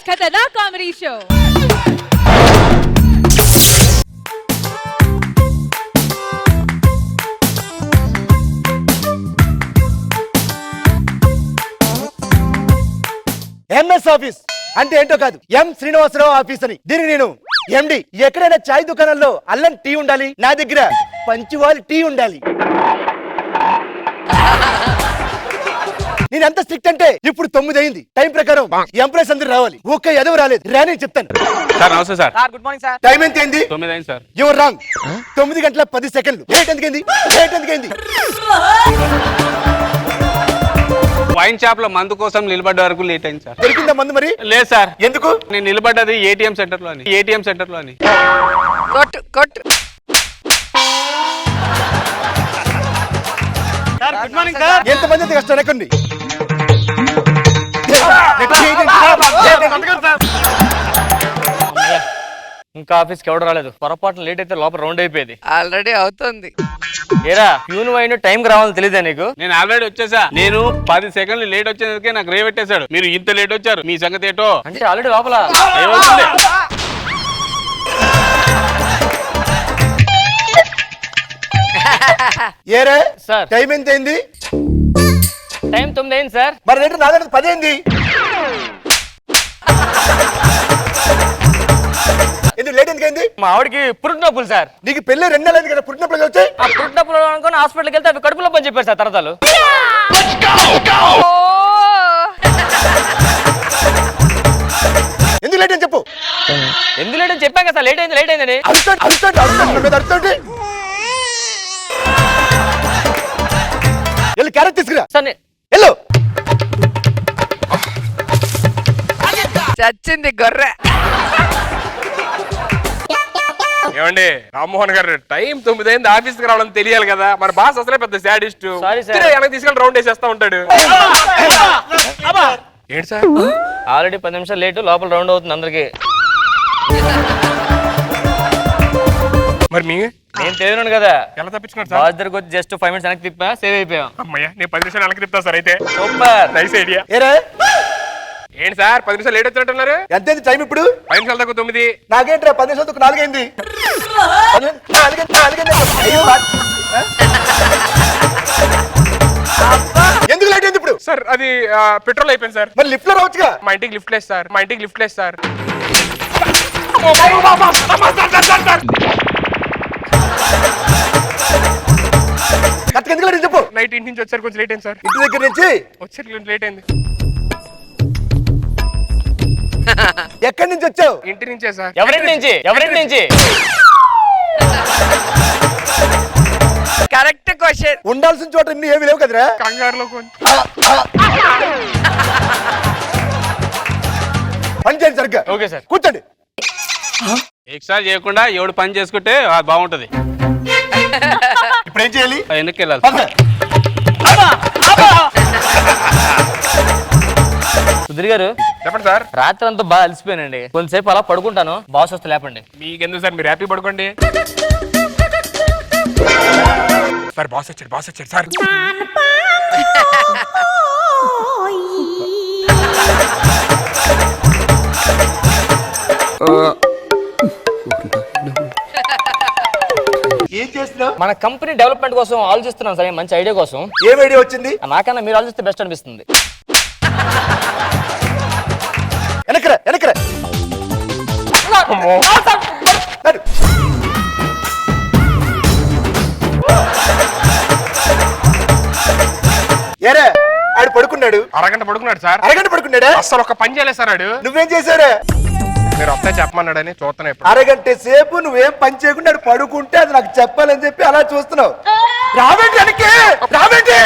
खतरनाक comedy show. MS office అంటే ఏంటో కాదు, ఎం శ్రీనివాసరావు ఆఫీస్ అని. దీనికి నేను ఎండి. ఎక్కడైనా చాయ్ దుకాణంలో అల్లం టీ ఉండాలి, నా దగ్గర పంచువాలి టీ ఉండాలి. నేను ఎంత స్ట్రిక్ట్ అంటే ఇప్పుడు 9 అయింది, టైం ప్రకారం ఎంప్లాయీస్ అందరూ రావాలి. ఓకే, ఎదవ రాలేదు రాని చెప్తాను. సార్ నమస్తే sir. Good morning sir. Time ఎంత అయింది? 9 అయింది సార్. Your wrong. 9 గంటల 10 సెకండ్లు. లేట్ ఎందుకైంది? లేట్ ఎందుకైంది? వైన్ షాప్ లో మందు కోసం నిలబడ్డ వరకు లేట్ అయింది సార్. దొరికిందా మందు మరి? లేదు సార్. ఎందుకు? నేను నిలబడ్డది ఏటీఎం సెంటర్ లో అని. ఏటీఎం సెంటర్ లో అని. కొట్టు కొట్టు. Good morning sir. ఎంతమంది అంత కష్టం ఎక్కండి. ఇంకా ఆఫీస్కి ఎవడు రాలేదు. పొరపాటున లేట్ అయితే లోపల రౌండ్ అయిపోయేది. ఆల్రెడీ అవుతుంది. ఏరా ప్యూన్ వైన్ టైంకి రావాలని తెలియదా నీకు? నేను ఆల్రెడీ వచ్చేసా. నేను 10 సెకండ్లు లేట్ వచ్చేందుకే నాకు రే పెట్టేశాడు. మీరు ఇంత లేట్ వచ్చారు, మీ సంగతి ఏటో. అంటే ఆల్రెడీ లోపల ఏమవుతుంది? ఏరే సార్ టైం ఎంత అయింది? టైం 9 అయింది సార్. మరి రేటు నా దగ్గర 10 అయింది. ఎందుకు లేట్ ఎందుకైంది? మా ఆవిడకి పురుటి నొప్పులు సార్. నీకు పెళ్ళి 2 నెలలు కదా, పుట్టినప్పుడు వచ్చాయి. ఆ పురుటి నొప్పులు అనుకుని హాస్పిటల్కి వెళ్తే అవి కడుపులో పని చెప్పారు సార్ తర్వాతలు. ఎందుకు లేట్ అని చెప్పు. ఎందుకు లేట్ అని చెప్పాం కదా సార్. లేట్ అయిందని. అడుగుతాండి. వెళ్ళి క్యారెట్ తీసుకురా. సార్ వెళ్ళు. చచ్చింది గొర్రె. ఏమండి రామ్మోహన్ గారు, టైం 9 అయింది, ఆఫీస్ కి రావడం తెలియాలి కదా. మన బాస్ అసలే పెద్ద సాడిస్ట్. Sorry sir. వెనక్కి తీసుకెళ్ళి రౌండ్ వేసేస్తా ఉంటాడు. ఏంటి సార్? ఆల్రెడీ 10 నిమిషాలు లేటు, లోపల రౌండ్ అవుతుంది అందరికి. మరి మీ నేను తెలియను కదా. ఎలా తప్పించుకున్నారు సార్? బాస్ దగ్గరకు వచ్చి జస్ట్ 5 మినిట్స్ వెనక్కి తిప్పా, సేవ్ అయిపోయాం. అమ్మయ్య, నేను 10 నిమిషాలు వెనక్కి తిప్పుతా సార్. అయితే సూపర్. Nice idea. ఏరే ఏంటి సార్ 10 నిమిషాలు లేట్ వచ్చినట్టున్నారు? ఎంత అయింది టైం ఇప్పుడు? 5 నిమిషాలు దాకా 9. నాకేంట్రా 10 నిమిషాలు 4 అయింది. ఎందుకు లేట్ అయింది ఇప్పుడు? సార్ అది పెట్రోల్ అయిపోయింది సార్. మరి లిఫ్ట్ లో రావచ్చుగా. మా ఇంటికి లిఫ్ట్ లేదు సార్. మా ఇంటికి లిఫ్ట్ లేదు సార్. కరెక్ట్ ఎందుకు లేట్ చెప్పు. నైట్ ఇంటి నుంచి వచ్చారు, కొంచెం లేట్ అయింది సార్. ఇంటి దగ్గర నుంచి వచ్చారు లేట్ అయింది. ఎక్కడి నుంచి వచ్చావు? ఇంటి నుంచే సార్. ఎవరింటి నుంచి? Correct question. ఉండాల్సిన చోట ఇన్ని ఏమి లేవు కదరా. కంగారులో కొంచెం పని చేయండి సరిగ్గా. Okay sir. కూర్చోండి. ఎక్స్ట్రా చేయకుండా ఎవడు పని చేసుకుంటే అది బాగుంటది. ఇప్పుడు ఏం చేయాలి? వెనక్కి వెళ్ళాలి. పద. సుధీర్ గారు చెప్పండి సార్. రాత్రి అంతా బాగా అలసిపోయానండి. కొంతసేపు అలా పడుకుంటాను, బాస్ వస్తే లేపండి. మీకెందుకు సార్, మీరు హ్యాపీ పడుకోండి. సార్ బాస్ వచ్చాడు సార్. ఏం చేస్తున్నావు? మన కంపెనీ డెవలప్మెంట్ కోసం ఆలోచిస్తున్నాం సార్, మంచి ఐడియా కోసం. ఏం ఐడియా వచ్చింది? నాకన్నా మీరు ఆలోచిస్తే బెస్ట్ అనిపిస్తుంది. వెనకరా. ఏరే ఆడు పడుకున్నాడు. అరగంట పడుకున్నాడు సార్. అరగంట పడుకున్నాడా? అసలు ఒక పని చేయలేదు సార్. ఆడు నువ్వేం చేశారా? మీరు వస్తే చెప్పమన్నాడని చూస్తున్నా. ఇప్పుడు అరగంట సేపు నువ్వేం పని చేయకుండా ఆడు పడుకుంటే అది నాకు చెప్పాలని చెప్పి అలా చూస్తున్నావు. రావేంటి వెనక్కి? రావేంటి?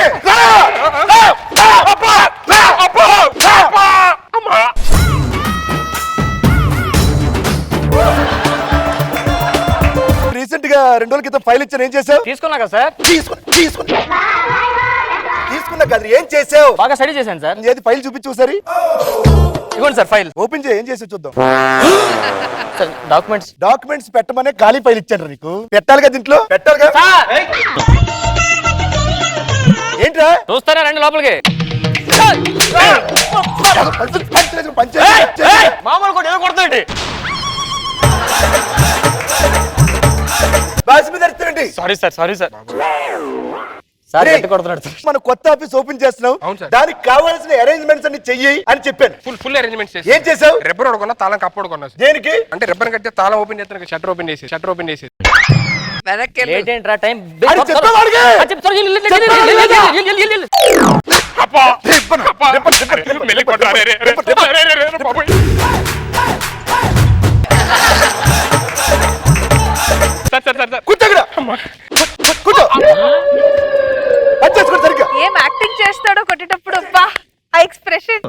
రీసెంట్ గా 2 రోజుల క్రితం ఫైల్ ఇచ్చాను, ఏం చేసావు? తీసుకున్నా కదా సార్. తీసుకున్నా కదా, ఏం చేసావు? బాగా స్టడీ చేశాను సార్. ఏది ఫైల్ చూపించు ఒకసారి. ఇవ్వండి సార్ ఫైల్. ఓపెన్ చేయి, ఏం చేసావు చూద్దాం. సార్ డాక్యుమెంట్స్ పెట్టమనే ఖాళీ ఫైల్ ఇచ్చాడు నీకు. పెట్టాలిగా దీంట్లో, పెట్టాలిగా. ఏంట్రా చూస్తారా రండి లోపలికి. మామూలు కూడా ఏదో కొడతాండి. బాస్ మీద అరుస్తారండి. Sorry sir, sorry sir. Sir రే, గట్టి కొడుతున్నాడు సార్. మన కొత్త ఆఫీస్ ఓపెన్ చేస్తున్నాం. అవును సార్. దానికి కావాల్సిన అరేంజ్మెంట్స్ అన్ని చెయ్యి అని చెప్పాను. ఫుల్ అరేంజ్మెంట్స్ చేసి ఏం చేసావు? రిబ్బర్ కొన్నా తాళం కప్పుడు కొన్నా సార్. దేనికి? అంటే రిబ్బర్ కడితే తాళం ఓపెన్ చేస్తాను, షట్టర్ ఓపెన్ చేసి వెనక్కి లేట్ ఏంట్రా టైం? అది చెప్పావు వాడికి. అబ్బా మెల్లి కొట్టు. అరే, అరే, అరే, అరే, అరే, అరే, బాబోయ్. సార్ కూర్చో ఇక్కడ. కూర్చో. పని చేసుకోండి సరిగ్గా. ఏం యాక్టింగ్ చేస్తాడో కొట్టేటప్పుడు అబ్బా ఆ ఎక్స్ప్రెషన్.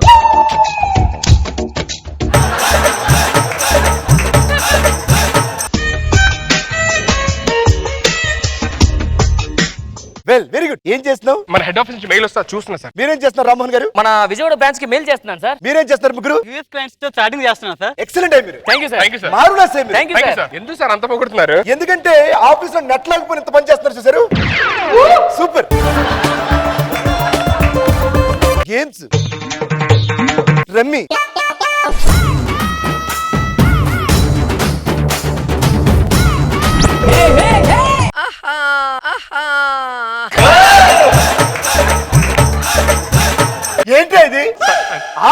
Well, very good. ఏం చేస్తున్నావు? మన హెడ్ ఆఫీస్ నుంచి మెయిల్ వస్తా చూస్తున్నా సార్. మీరేం చేస్తున్నారు రామ్మోహన్ గారు? మన విజయవాడ బ్రాంచ్ కి మెయిల్ చేస్తున్నాను సార్. మీరేం చేస్తున్నారు ముగ్గురు? యూఎస్ క్లయింట్స్ తో చాటింగ్ చేస్తున్నాను సార్. ఎక్సలెంట్ అయ్యి మీరు. Thank you sir. Thank you sir. మారునా same. Thank you thank you sir. Sir. ఎందుకు సార్ అంత పొగుడుతున్నారు? ఎందుకంటే ఆఫీస్ లో నెట్ లేకపోయిన ఎంత పని చేస్తున్నారు చూసారు. సూపర్. గేమ్స్, రమ్మీ, ఆహా ఆహా. ఏంటి ఇది?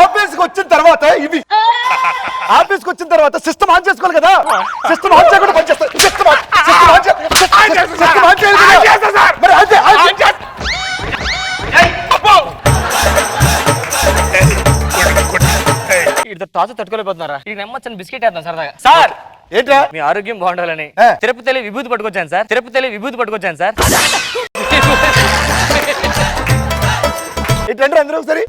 ఆఫీస్ కి వచ్చిన తర్వాత ఇవి ఆఫీస్ కి వచ్చిన తర్వాత సిస్టమ్ ఆన్ చేసుకోవాలి కదా. సిస్టమ్ ఆన్ చేయకుండా పని చేస్తారు. సిస్టమ్ ఆన్ చేయాలి కదా. మరి అంతే, ఇద్దరు టార్చర్ తట్టుకోలేకపోతున్నారా? ఈ నెమ్మచ్చని బిస్కెట్ వేద్దాం సరదాగా. సార్ ఏంట్రా? మీ ఆరోగ్యం బాగుండాలని ఆ. తిరుపతిలో విభూతి పట్టుకొచ్చాను సార్. తిరుపతిలో విభూతి పట్టుకొచ్చాను సార్. ఏంటంటే అందరూ ఒకసారి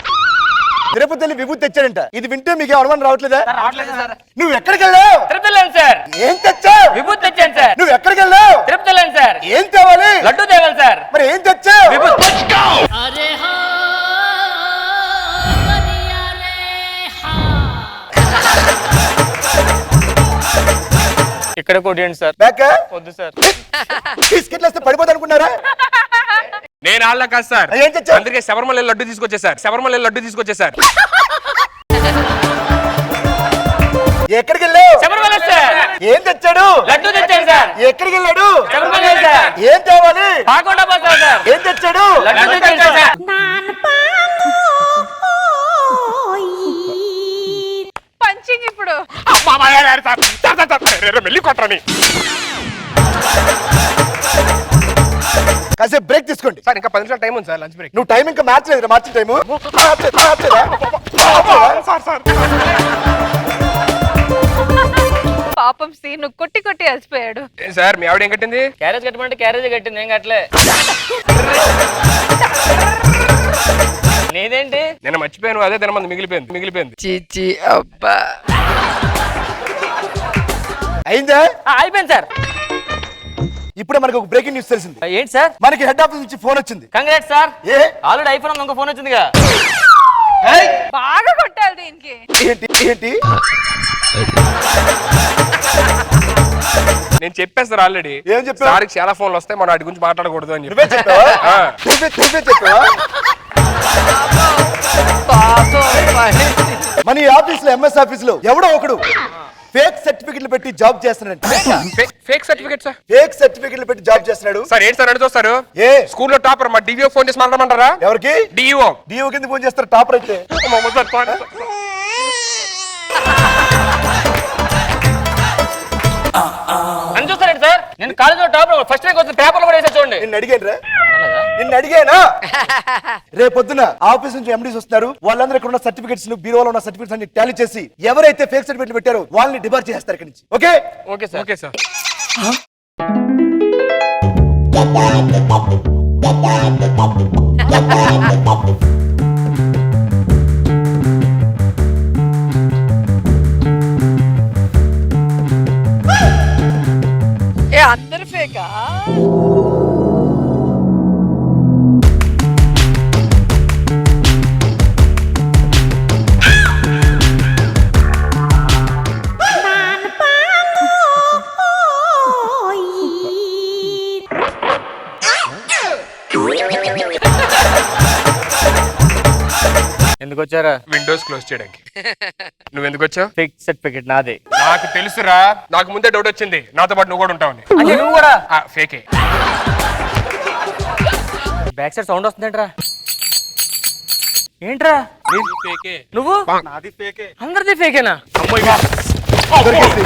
తిరుపతి విభూతి తెచ్చాడంట. ఇది వింటే మీకు అనుమానం రావట్లేదా? రావట్లేదు సార్. నువ్వు ఎక్కడికి వెళ్ళావు? తిరుపతిలో సార్ ఏం తెచ్చావు? విభూతి తెచ్చాను సార్. నువ్వు ఎక్కడికి వెళ్ళావు? తిరుపతిలో సార్ ఏం తేవాలి? లడ్డు తేవాలి సార్. మరి ఏం తెచ్చావు? విభూతి. ఇక్కడ కొట్టండి సార్. బ్యాక్ వద్దు సార్. బిస్కెట్లు వేస్తే పడిపోతా అనుకున్నారా? నేను ఆళ్ళ కాదు సార్. ఏం తెచ్చావు? అందుకే శబరిమల లడ్డు తీసుకొచ్చేసారు. ఎక్కడికి వెళ్ళావు? శబరిమల సార్. ఏం తెచ్చాడు? లడ్డు తెచ్చాను సార్. ఎక్కడికి వెళ్ళాడు? శబరిమల సార్. ఏం తేవాలి? పాకుండా పోతాను సార్. ఏం తెచ్చాడు? లడ్డు తెచ్చాను సార్. పంచింగ్ ఇప్పుడు. మెల్లి కొట్టరని కాసేపు బ్రేక్ తీసుకోండి. సార్. ఇంకా 10 నిమిషాలు టైం ఉంది సార్. Lunch break. నువ్వు టైం ఇంకా మార్చలేదు. మార్చిన టైము పాపం సీను కొట్టి కొట్టి అలసిపోయాడు. సార్ మీ ఆవిడ ఏం కట్టింది? క్యారేజ్ కట్టమంటే క్యారేజ్ కట్టింది. ఏం కట్టలే. నీదేంటి? నేను మర్చిపోయాను. అదే తినమంది మిగిలిపోయింది. చీచి అబ్బా. అయిందా? అయిపోయింది సార్. ఇప్పుడే మనకు ఒక బ్రేకింగ్ న్యూస్ తెలిసింది. ఏంటి సార్? మనకి హెడ్ ఆఫీస్ నుంచి ఫోన్ వచ్చింది. Congrats sir. ఏ ఆల్రెడీ ఐఫోన్ ఇంకో ఫోన్ వచ్చిందిగా. బాగా కొట్టాలి దీనికి. ఏంటి నేను చెప్పేస్తారు ఆల్రెడీ. ఏం చెప్పావు? సార్కి చాలా ఫోన్లు వస్తాయి, మనం వాటి గురించి మాట్లాడకూడదు అని నువ్వే చెప్పి. చెప్పావా? ఆ. నువ్వే చెప్పావా? మన ఈ ఆఫీస్ లో ఎంఎస్ ఆఫీస్ లో ఎవడో ఒకడు ఫేక్ సర్టిఫికెట్లు పెట్టి జాబ్ చేస్తున్నాడు. Fake certificate sir. ఫేక్ సర్టిఫికెట్లు పెట్టి జాబ్ చేస్తున్నాడు. సార్ ఏంటి సార్ అడిగి చూస్తారు? ఏ స్కూల్లో టాపర్ మా డివిఓ ఫోన్ చేసి మాట్లాడమంటారా? ఎవరికి? డిఓ. డిఓ కింద ఫోన్ చేస్తారు టాపర్ అయితే. అని చూస్తారండి సార్. నేను కాలేజీలో టాప్ ఫస్ట్ ర్యాంక్ వచ్చిన పేపర్లు కూడా వేసా చూడండి. నిన్ను అడిగానా? రేపొద్దున ఆఫీస్ నుంచి ఎండీస్ వస్తున్నారు. వాళ్ళందరూ ఇక్కడ ఉన్న సర్టిఫికెట్స్ బీరోలో ఉన్న సర్టిఫికెట్స్ అన్ని టాలీ చేసి ఎవరైతే ఫేక్ సర్టిఫికెట్లు పెట్టారో వాళ్ళని డిబార్ చేస్తారు ఇక్కడ నుంచి. Okay okay sir. Okay sir. ఏ అందరు ఫేకా? ఎందుకు వచ్చారా? విండోస్ క్లోజ్ చేయడానికి. నువ్వు ఎందుకు వచ్చావు? ఫేక్ సర్టిఫికెట్ నాదే. నాకు తెలుసురా, నాకు ముందే డౌట్ వచ్చింది నాతో పాటు నువ్వు కూడా ఉంటావని. అంటే నువ్వు కూడా ఫేకే. బ్యాక్ సైడ్ సౌండ్ వస్తుందేంట్రా? ఏంట్రా ఫేకే. నువ్వు? అందరిది ఫేకేనా? దొరికేసి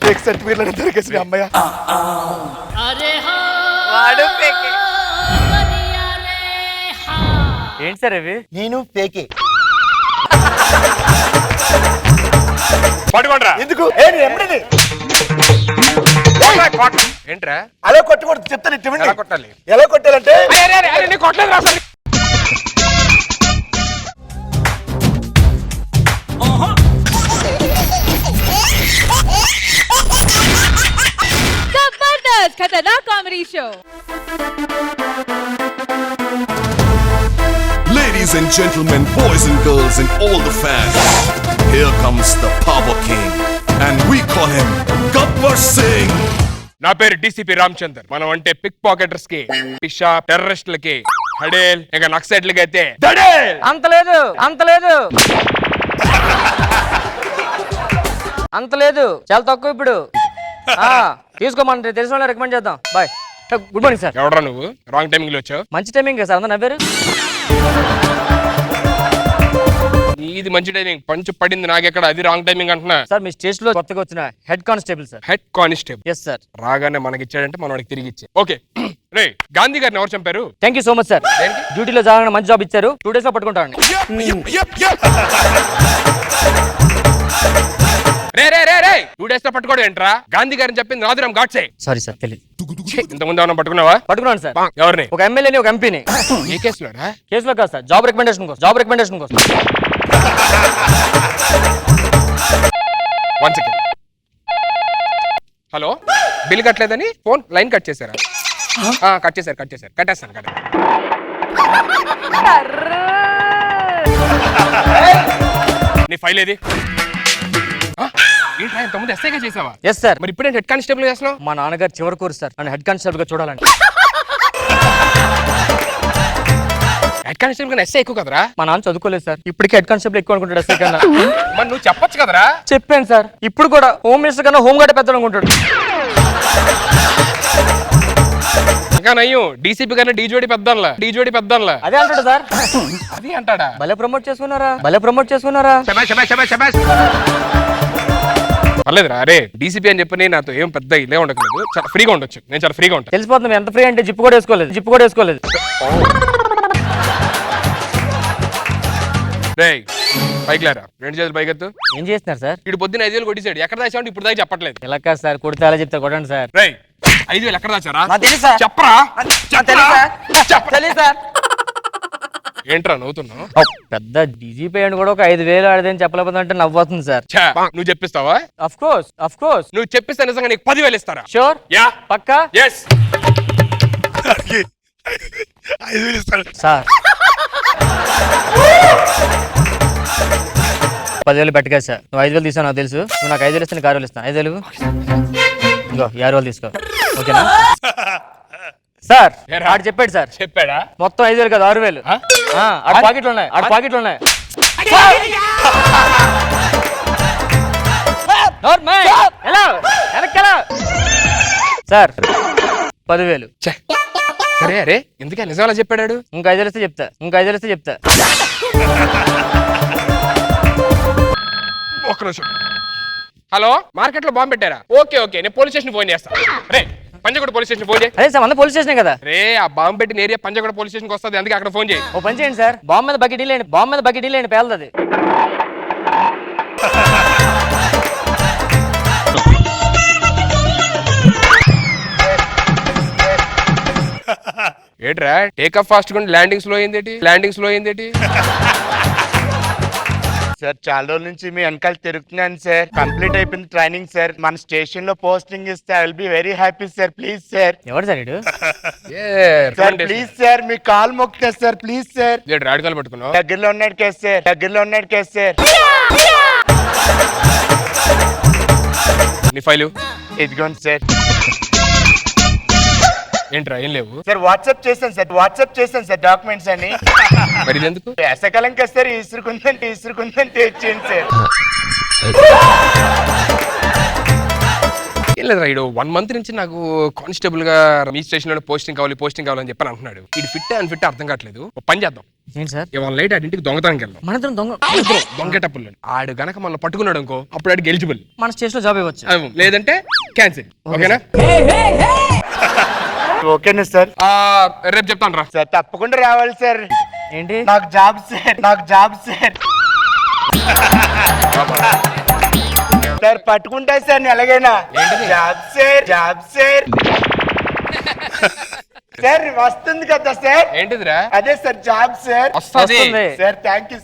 ఫేక్ సర్టిఫికెట్ దొరికేసి అమ్మయ్య. వాడు ఫేకే. ఏంటి సార్ అవి? నేను ఫేకే. పట్టుకోండిరా. ఎందుకు ఎంబడిని ఏంట్రా అలా కొట్టకూడదు, చెప్తాను ఇటువంటి ఎలా కొట్టాలి? ఎలా కొట్టాలంటే కొట్టలేదు రా సార్. जबरदस्त खतरनाक comedy show. Ladies and gentlemen, boys and girls and all the fans, here comes the Power King and we call him Gabbar Singh. నా పేరు డిసిపి రామచందర్. మనం అంటే పిక్ పాకెటర్స్ కి, పిషా టెర్రరిస్టులకి, హడేల్ ఇంకా నక్సైట్లకి అయితే దడేల్. అంత లేదు, అంత లేదు, అంత లేదు, చాలా తక్కువ ఇప్పుడు. తీసుకోమని తెలిసిన వాళ్ళని రికమెండ్ చేద్దాం. బాయ్. Good morning sir. ఎవడరా నువ్వు? రాంగ్ టైమింగ్ లో వచ్చావు. మంచి టైమింగ్ సార్, అందరూ నవ్వారు. ఇది మంచి టైమింగ్, పంచు పడింది నాకెక్కడ, అది రాంగ్ టైమింగ్ అంటున్నా. సార్ మీ స్టేషన్ లో కొత్తగా వచ్చిన head constable sir. Head constable. Yes sir. రాగానే మనకి ఇచ్చాడంటే మనం వాడికి తిరిగి ఇచ్చే. ఓకే రే, గాంధీ గారిని ఎవరు చంపారు? Thank you so much sir. డ్యూటీలో జాయిన్ మంచి జాబ్ ఇచ్చారు. 2 days లో పట్టుకుంటాను. రే రే రే రే 2 days లో పట్టుకోవడం ఏంట్రా? గాంధీ గారిని చెప్పింది నాదురామ్ గాడ్సే. సారీ సార్, తెలియదు. ఇంతకుముందు ఏమన్నా పట్టుకున్నావా? పట్టుకున్నాను సార్. ఎవరిని? ఒక ఎమ్మెల్యేని, ఒక ఎంపీని. ఏ కేసులోరా? కేసులో కాదు సార్, జాబ్ రికమెండేషన్ కోసం. జాబ్ రికమెండేషన్ కోసం. 1 second. హలో, బిల్ కట్టలేదని ఫోన్ లైన్ కట్ చేశారా? కట్ చేశారు, కట్టేస్తాను. నీ ఫైల్ ఏది? ఏంట్రా ఇంతకుముందు ఎస్ఐగా చేసావా? Yes sir. మరి ఇప్పుడే హెడ్ కానిస్టేబుల్ చేస్తున్నావు? మా నాన్నగారు చివరి కోరు సార్ నన్ను హెడ్ కానిస్టేబుల్ గా చూడాలని. హెడ్ కానిస్టేబుల్ కన్నా ఎస్ఐ ఎక్కువ కదరా? మా నాన్న చదువుకోలేదు సార్. ఇప్పటికీ హెడ్ కానిస్టేబుల్ ఎక్కువ అనుకుంటాడు ఎస్ఐ కన్నా. మరి నువ్వు చెప్పొచ్చు కదరా? చెప్పాను సార్. ఇప్పుడు కూడా హోమ్ మినిస్టర్ కన్నా హోమ్ గార్డ్ పెద్ద అనుకుంటాడు. ఇంకా నయ్యం, డీసీపీ కన్నా డీజోడి పెద్దన్లా. అదే అంటాడు సార్. అది అంటాడా? భలే ప్రమోట్ చేసుకున్నారా. పర్లేదురా. అరే డీసీపీ అని చెప్పని నాతో ఏం పెద్ద ఇదే ఉండట్లేదు, చాలా ఫ్రీగా ఉండొచ్చు. నేను చాలా ఫ్రీగా ఉంటాను. తెలిసిపోతుంది ఎంత ఫ్రీ అంటే జిప్పు కూడా వేసుకోలేదు. రేయ్ పైకి లేరా, 2 చేతులు పైకెత్తు. ఏం చేస్తున్నారు సార్? ఇటు పొద్దున్న 5,000 కొట్టేసాడు. ఎక్కడ దాచావు ఇప్పుడు దాకా చెప్పట్లేదు. ఇలా కాదు సార్, కొడితే అలా చెప్తారు. కొట్టండి సార్. రేయ్ 5,000 ఎక్కడ దాచారా? చెప్పరా. ఏంట్రా నవ్వుతున్నావు? పెద్ద డీజీపీ అని కూడా ఒక 5,000 ఆడదని చెప్పలేకపోతుంటే నవ్వుతుంది సార్. నువ్వు చెప్పిస్తావా? Of course. నువ్వు చెప్పిస్తే నిజంగా నీకు 10,000 ఇస్తారా? షూర్. యా పక్కా. ఎస్. సార్ 10,000 పెట్టగా సార్. నువ్వు 5,000 తీసావు నాకు తెలుసు. నువ్వు నాకు 5,000 ఇస్తే నీకు 6,000 ఇస్తాను. 5,000 ఇంకో 50,000 తీసుకో. ఓకేనా సార్? ఆడు చెప్పాడు సార్. చెప్పాడా? మొత్తం 5,000 కాదు 6,000. ఆడ పాకెట్లు ఉన్నాయి. సార్ 10,000. సరే అరే ఎందుకే నిజాలా చెప్పాడు? ఇంకా 5,000 ఇస్తే చెప్తా. ఒక్క నిమిషం. హలో, మార్కెట్ లో బాంబు పెట్టారా? ఓకే నేను పోలీస్ స్టేషన్ ఫోన్ చేస్తా. రే పంజగుడ పోలీస్ స్టేషన్ ఫోన్ చేయి. అదే సార్, మన పోలీస్ స్టేషన్ కదా. రే ఆ బాంబు పెట్టిన ఏరియా పంజగుడ పోలీస్ స్టేషన్ వస్తుంది, అందుకే అక్కడ ఫోన్ చేయి. ఓ పని చేయండి సార్, బాంబు మీద బకెట్ ఇల్లేండి పేలది. ఏట్రా టేక్ ఆఫ్ ఫాస్ట్ గా ల్యాండింగ్ స్లో అయిందేటి? సార్ చాలా రోజుల నుంచి మీ వెనకాల తిరుగుతున్నాను సార్. కంప్లీట్ అయిపోయింది ట్రైనింగ్ సార్. మన స్టేషన్ లో పోస్టింగ్ ఇస్తే I will be very happy sir. Please sir. ఎవరు సార్ ఇడు? సార్ ప్లీజ్ సార్, మీ కాల్ మొక్తా సార్. Please sir. రాడికాలు పట్టుకున్నావు? దగ్గరలో ఉన్నాడు కేసు సార్. నీ ఫైలు ఇదిగోండి సార్. ఏంట్రా ఏం లేవు? సార్ వాట్సాప్ చేశాను సార్ డాక్యుమెంట్స్ అని. మరి ఇది ఎందుకు? వేసకాలం కదా సార్, ఇసురుకుందంటే ఇచ్చేయండి సార్. ఏం లేదు రైడు 1 month నుంచి నాకు కానిస్టేబుల్ గా మీ స్టేషన్ లో పోస్టింగ్ కావాలని చెప్పని అంటున్నాడు. ఇది ఫిట్ అని ఫిట్ అర్థం కావట్లేదు. ఒక పని చేద్దాం, ఏంటి సార్? ఇవాళ నైట్ ఆడింటికి దొంగతనానికి వెళ్దాం. మన ఇద్దరం దొంగటప్పులు ఆడు గనక మనల్ని పట్టుకున్నాడు అనుకో, అప్పుడు ఆడికి ఎలిజిబుల్, మన స్టేషన్ లో జాబ్ ఇవ్వచ్చు. లేదంటే క్యాన్సిల్. ఓకేనా? ఓకేనా సార్? రేపు చెప్తాను రా. సార్ తప్పకుండా రావాలి సార్. ఏంటి? నాకు జాబ్ సార్. సార్ పట్టుకుంటా సార్ ఎలాగైనా. Job sir. సార్ వస్తుంది కదా సార్. ఏంటిదిరా? అదే సార్ జాబ్ సార్. వస్తుంది సార్. Thank you.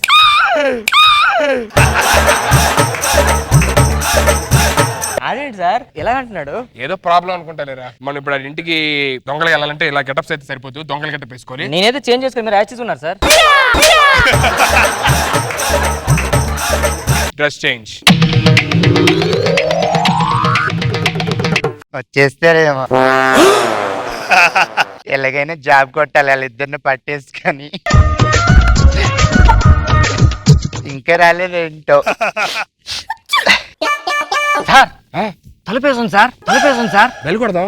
అదేంటి సార్ ఎలా అంటున్నాడు? ఏదో ప్రాబ్లం అనుకుంటాలేరా. మనం ఇప్పుడు ఆడి ఇంటికి దొంగలు వెళ్ళాలంటే ఇలా గెటప్స్ అయితే సరిపోతుంది. దొంగల గెటప్ వేసుకొని నేనైతే చేంజ్ చేసుకుని మీరు యాక్ట్ ఉన్నారు సార్. Dress change. వచ్చేస్తారేమో. ఎలాగైనా జాబ్ కొట్టాలి వాళ్ళిద్దరిని పట్టేసుకొని. ఇంకా రాలేదేంటో. సార్ తలుపేసాం సార్. బెల్ కొడదాం.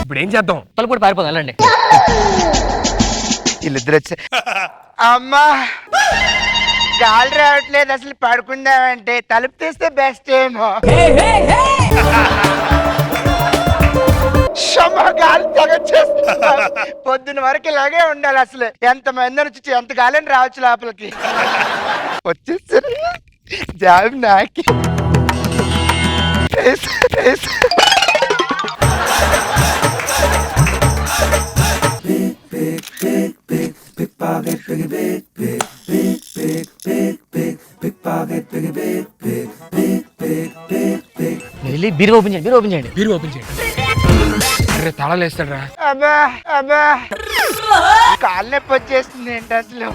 ఇప్పుడు ఏం చేద్దాం? తలుపు కూడా పారిపోదాం, వెళ్ళండి. వీళ్ళిద్దరు వచ్చా. అమ్మా గాలి రావట్లేదు, అసలు పడుకుందామంటే తలుపు తీస్తే బెస్ట్ ఏమో. గాలి తెగొచ్చేస్తున్నా. పొద్దున వరకు ఇలాగే ఉండాలి. అసలు ఎంత మంది వచ్చి ఎంత గాలని రావచ్చు లోపలికి. వచ్చేసారు జాబ్ నాకి. వెళ్ళి బీరు ఓపెన్ చేయండి. అరే తాళాలు వేస్తాడు రా. అబ్బా కాలు నొప్పి వచ్చేస్తుంది ఏంటి అసలు.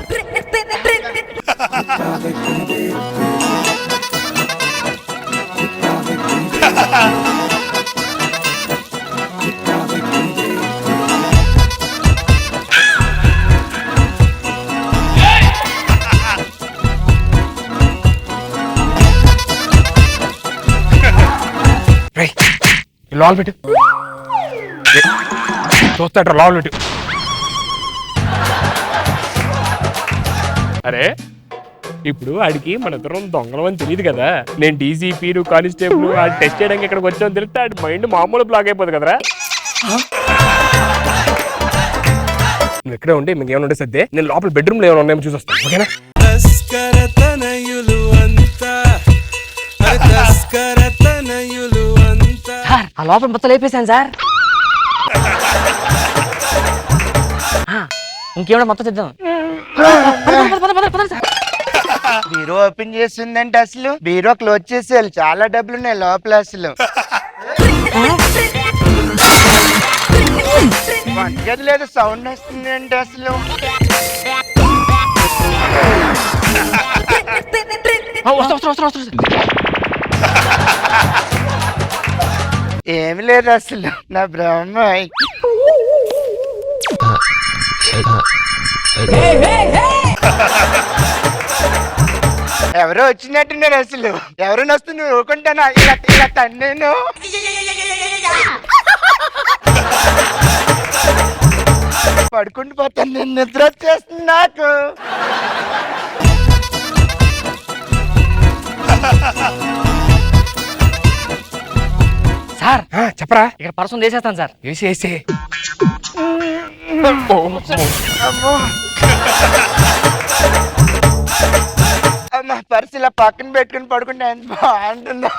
లోపల పెట్టు. చూస్తాడు లోపల పెట్టు. అరే ఇప్పుడు ఆడికి మన ఇద్దరం దొంగలం అని తెలియదు కదా. నేను డీసీపీ కానిస్టేబుల్ ఆడు టెస్ట్ చేయడానికి ఇక్కడికి వచ్చామని తెలిస్తే ఆడి మైండ్ మామూలు బ్లాక్ అయిపోతుంది కదరా. నువ్వు ఎక్కడే ఉంటే మీకు ఏమైనా ఉంటే సర్దే, నేను లోపల బెడ్రూమ్ లో ఏమైనా ఉన్నాయో చూసి వస్తాను. ఓకేనా? సార్ ఆ లోపల మొత్తం లేపేశాను సార్. ఇంకేమైనా మొత్తం చేద్దాం. బీరో ఓపెన్ చేస్తుందంటే అసలు బీరో క్లోజ్ చేసేయాలి. చాలా డబ్బులు ఉన్నాయి లోపల. అసలు వంటగది లేదు, సౌండ్ వస్తుంది అంటే అసలు. ఏమి లేదు అసలు. నా బ్రహ్మ ఎవరో వచ్చినట్టున్నారు అసలు. ఎవరు వస్తుంది ఊరుకుంటానా? ఇలా తన్నేను. పడుకుంటూ పోతాను, నేను నిద్ర వచ్చేస్తుంది నాకు. సార్ చెప్పరా. ఇక్కడ పర్సన్ వేసేస్తాను సార్. వేసే అమ్మో అమ్మ, పర్సు ఇలా పక్కన పెట్టుకుని పడుకుంటే ఎంత బాగుంటుందో.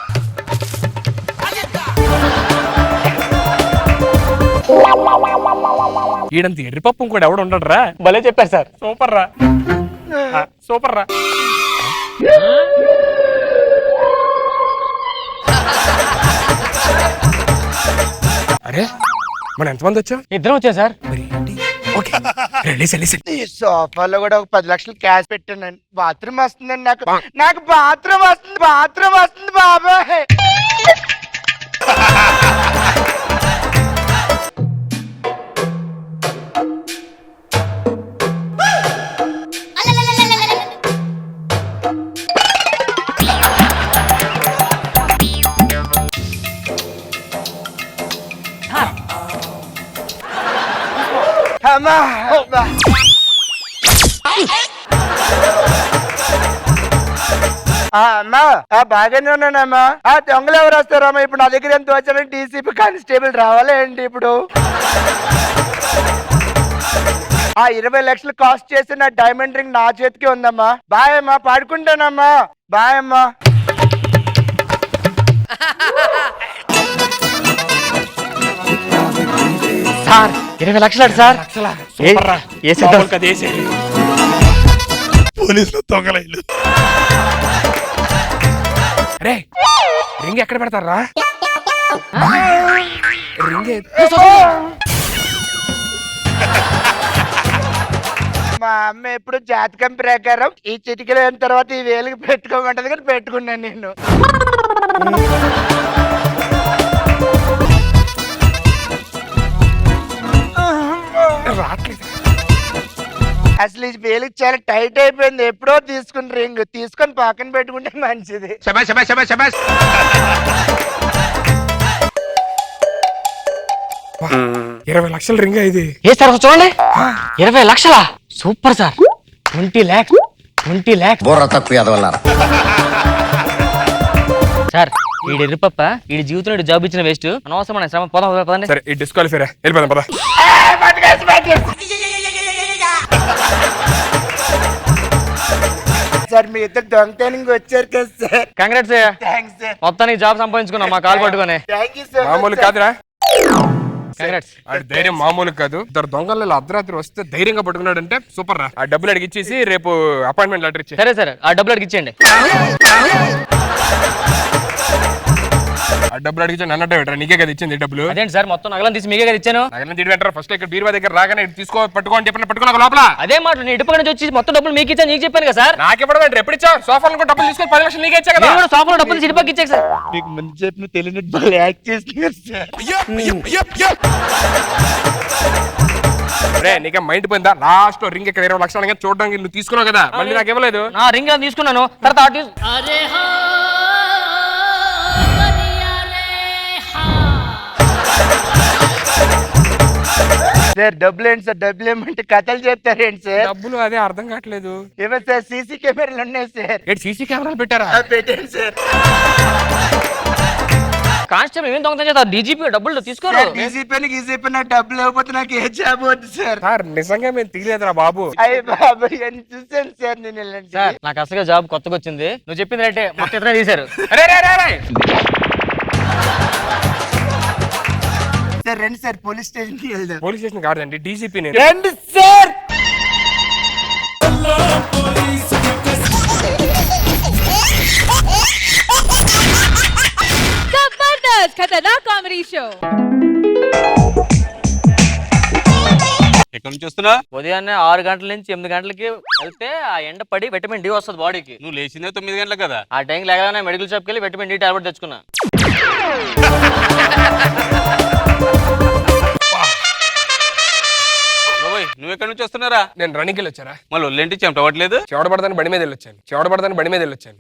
ఈడంత ఎర్రిపప్పు కూడా ఎవడు ఉండడు రా. భలే చెప్పారు సార్. సూపర్ రా. అరే మనం ఎంతమంది వచ్చాం? ఇద్దరం వచ్చాం సార్. ఈ సోఫాలో కూడా ఒక 10 లక్షలు క్యాష్ పెట్టానండి. బాత్రూమ్ వస్తుందండి నాకు బాత్రూమ్ వస్తుంది బాబాయ్. అమ్మా అబ్బా. అమ్మా బాగానే ఉన్నానమ్మా. దొంగలు ఎవరు వస్తారమ్మా? ఇప్పుడు నా దగ్గర ఎంత వచ్చారని డీసీపీ కానిస్టేబుల్ రావాలా ఏంటి ఇప్పుడు? 20 లక్షలు కాస్ట్ చేసి నా డైమండ్ రింగ్ నా చేతికి ఉందమ్మా. బాయ్ అమ్మా, పాడుకుంటానమ్మా. బాయ్ అమ్మా. సార్ 20 లక్షలు సార్. పోలీసులు దొంగలైలు. రే రింగ్ ఎక్కడ పెడతారా? రింగ్ మా అమ్మ ఎప్పుడు జాతకం ప్రకారం ఈ చిటికలు అయిన తర్వాత ఈ వేలుకి పెట్టుకోమంటది, కానీ పెట్టుకున్నాను నేను. రావట్లేదు. అసలు ఈ వేలికి చాలా టైట్ అయిపోయింది. ఎప్పుడో తీసుకుని రింగ్ తీసుకొని పక్కన పెట్టుకుంటే మంచిది. 20 లక్షల రింగ్ ఇది. ఏ సార్ చూడండి, 20 లక్షలా? Super sir. 20 lakhs. బుర్ర తక్కువ ఎదవల్లారా. సార్ వీడి ఎర్రిపప్ప, వీడి జీవితంలో వీడి జాబ్ ఇచ్చిన వేస్ట్, అనవసరమైన శ్రమ. పోదాం పదండి. సరే ఈ డిస్క్వాలిఫైరా, వెళ్ళిపోదాం పద. సార్ మీ ఇద్దరు దొంగతనంగా వచ్చారు కదా సార్. కంగ్రాట్స్. Thanks sir. మొత్తానికి జాబ్ సంపాదించుకున్నాం మా కాలు పట్టుకొని. Thank you sir. మామూలు కాదురా. కంగ్రాట్స్. ఆడి ధైర్యం మామూలు కాదు. ఇద్దరు దొంగలు అర్ధరాత్రి వస్తే ధైర్యంగా పట్టుకున్నాడు అంటే సూపర్ రా. ఆ డబ్బులు అడిగి ఇచ్చేసి రేపు అపాయింట్మెంట్ లెటర్ ఇచ్చే. సరే సార్, ఆ డబ్బులు అడిగి ఇచ్చేయండి. ఆ డబ్బులు అడిగి నన్నట్టే పెట్టరా, నీకే కదా ఇచ్చింది డబ్బులు. అదేంటి సార్, మొత్తం నగలను తీసి మీకే కదా ఇచ్చాను. నగలను తీడి పెట్టరా. ఫస్ట్ ఇక్కడ బీరువా దగ్గర రాగానే తీసుకో పట్టుకో అని చెప్పిన పట్టుకున్నా లోపల. అదే మాట, నేను ఇటుపక్క నుంచి వచ్చి మొత్తం డబ్బులు మీకు ఇచ్చాను, నీకు చెప్పాను కదా సార్. నాకు ఇవ్వడం ఏంటి? ఎప్పుడు ఇచ్చావు? సోఫాలు కూడా డబ్బులు తీసుకొని 10 లక్షలు నీకే ఇచ్చా కదా. నేను కూడా సోఫాలో డబ్బులు ఇటుపక్క ఇచ్చాను సార్. మీకు ముందు చెప్పిన తెలియనట్టు బాగా యాక్ట్ చేస్తున్నారు సార్. రే నీకే మైండ్ పోయిందా? లాస్ట్ రింగ్ ఇక్కడ 20 లక్షలు అనగా చూడడానికి నువ్వు తీసుకున్నావు కదా, మళ్ళీ నాకు ఇవ్వలేదు. నా రింగ్ తీసుకున్నాను, తర్వాత సార్ డబ్బులు ఏంటి సార్? డబ్బులు ఏమంటే కథలు చెప్తారేంటి సార్? డబ్బులు అదే అర్థం కావట్లేదు. ఏమో సార్, సీసీ కెమెరాలు ఉన్నాయి సార్. ఏంటి సీసీ కెమెరాలు పెట్టారా? పెట్టండి సార్. కానిస్టేబుల్ ఏం దొంగతనం చేస్తా? డీజీపీ డబ్బులు తీసుకోరు. గీజీపీ నాకు డబ్బులు ఇవ్వకపోతే నాకు ఏ జాబ్ వద్దు సార్. సార్ నిజంగా మేము తీయలేదురా బాబు. అయ్యి బాబు అని చూసాను సార్ నేను. ఇలాంటి సార్ నాకు అసలు జాబ్ కొత్తగా వచ్చింది, నువ్వు చెప్పింది రైటే, మొత్తం ఇతనే తీశారు. సార్ రండి సార్, పోలీస్ స్టేషన్కి వెళ్దాం. పోలీస్ స్టేషన్ కాదండి, డీజీపీ. రండి sir. Jabardasth Khatarnak comedy show. ఎక్కడి నుంచి వస్తున్నా? ఉదయాన్నే 6 గంటల నుంచి 8 గంటలకి వెళ్తే ఆ ఎండ పడి విటమిన్ డి వస్తుంది బాడీకి. నువ్వు లేచిందే 9 గంటలకు కదా. ఆ టైంకి లేగానే మెడికల్ షాప్కి వెళ్ళి విటమిన్ డి టాబ్లెట్ తెచ్చుకున్నా. నువ్వు ఎక్కడి నుంచి వస్తున్నారా? నేను రన్నింగ్ వెళ్ళి వచ్చారా? మళ్ళీ ఒళ్ళేంటి చెమటవట్లేదు? చెవడబడతాను బండి మీద వెళ్ళొచ్చాను.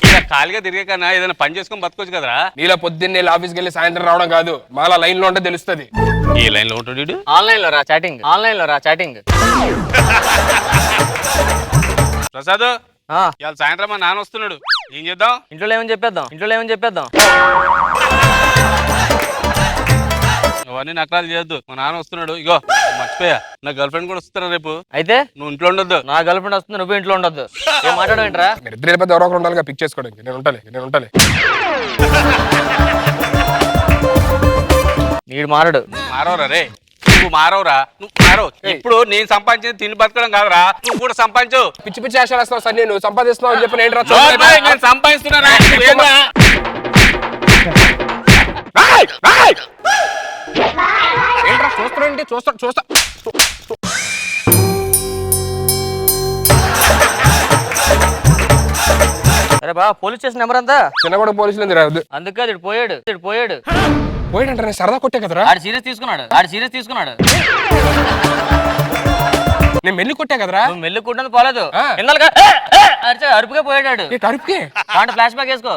ఇలా ఖాళీగా తిరిగే కన్నా ఏదైనా పని చేసుకొని బతకొచ్చు కదరా. నీలా పొద్దున్నే ఆఫీస్కి వెళ్ళి సాయంత్రం రావడం కాదు, మాలా లైన్ లో ఉంటే తెలుస్తుంది. ఏ లైన్ లో ఉంటాడు? ఆన్లైన్ లో రా చాటింగ్. ప్రసాద్ ఇవాళ సాయంత్రం మా నాన్న వస్తున్నాడు, ఏం చేద్దాం? ఇంట్లో ఏమని చెప్పేద్దాం. అవన్నీ నకరాలు చేయొద్దు. మా నాన్న వస్తున్నాడు. ఇగో మర్చిపోయా, నా గర్ల్ ఫ్రెండ్ కూడా వస్తున్నా రేపు. అయితే నువ్వు ఇంట్లో ఉండొద్దు. నా గర్ల్ ఫ్రెండ్ వస్తుంది, నువ్వు ఇంట్లో ఉండొద్దు. ఏం మాట్లాడమేంట్రా? మీరు ఇద్దరు వెళ్ళిపోతే ఎవరో ఒకరు ఉండాలిగా పిక్ చేసుకోవడానికి. నేను ఉంటాలి. నీడు మారడు. మారవరా రే, నువ్వు మారవరా. ఇప్పుడు నేను సంపాదించింది తిని బతకడం కాదురా, నువ్వు కూడా సంపాదించు. పిచ్చి ఆశలు వేస్తావు సార్. నేను సంపాదిస్తున్నావు అని చెప్పి నేను సంపాదిస్తున్నా. ఏంట్రా చూస్తానండి? చూస్తా. అరే బా, పోలీస్ స్టేషన్ నెంబర్ అంతా చిన్న కూడా పోలీసులు రాదు. అందుకే ఇటు పోయాడు. పోయాడంటే నేను సరదా కొట్టే కదరా. ఆడు సీరియస్ తీసుకున్నాడు. నేను మెల్లి కొట్టా కదరా. నువ్వు మెల్లి కుట్టని పోలేదు, అరుపుగా పోయాడు. అరుపుకే ఫ్లాష్ బ్యాక్ వేసుకో.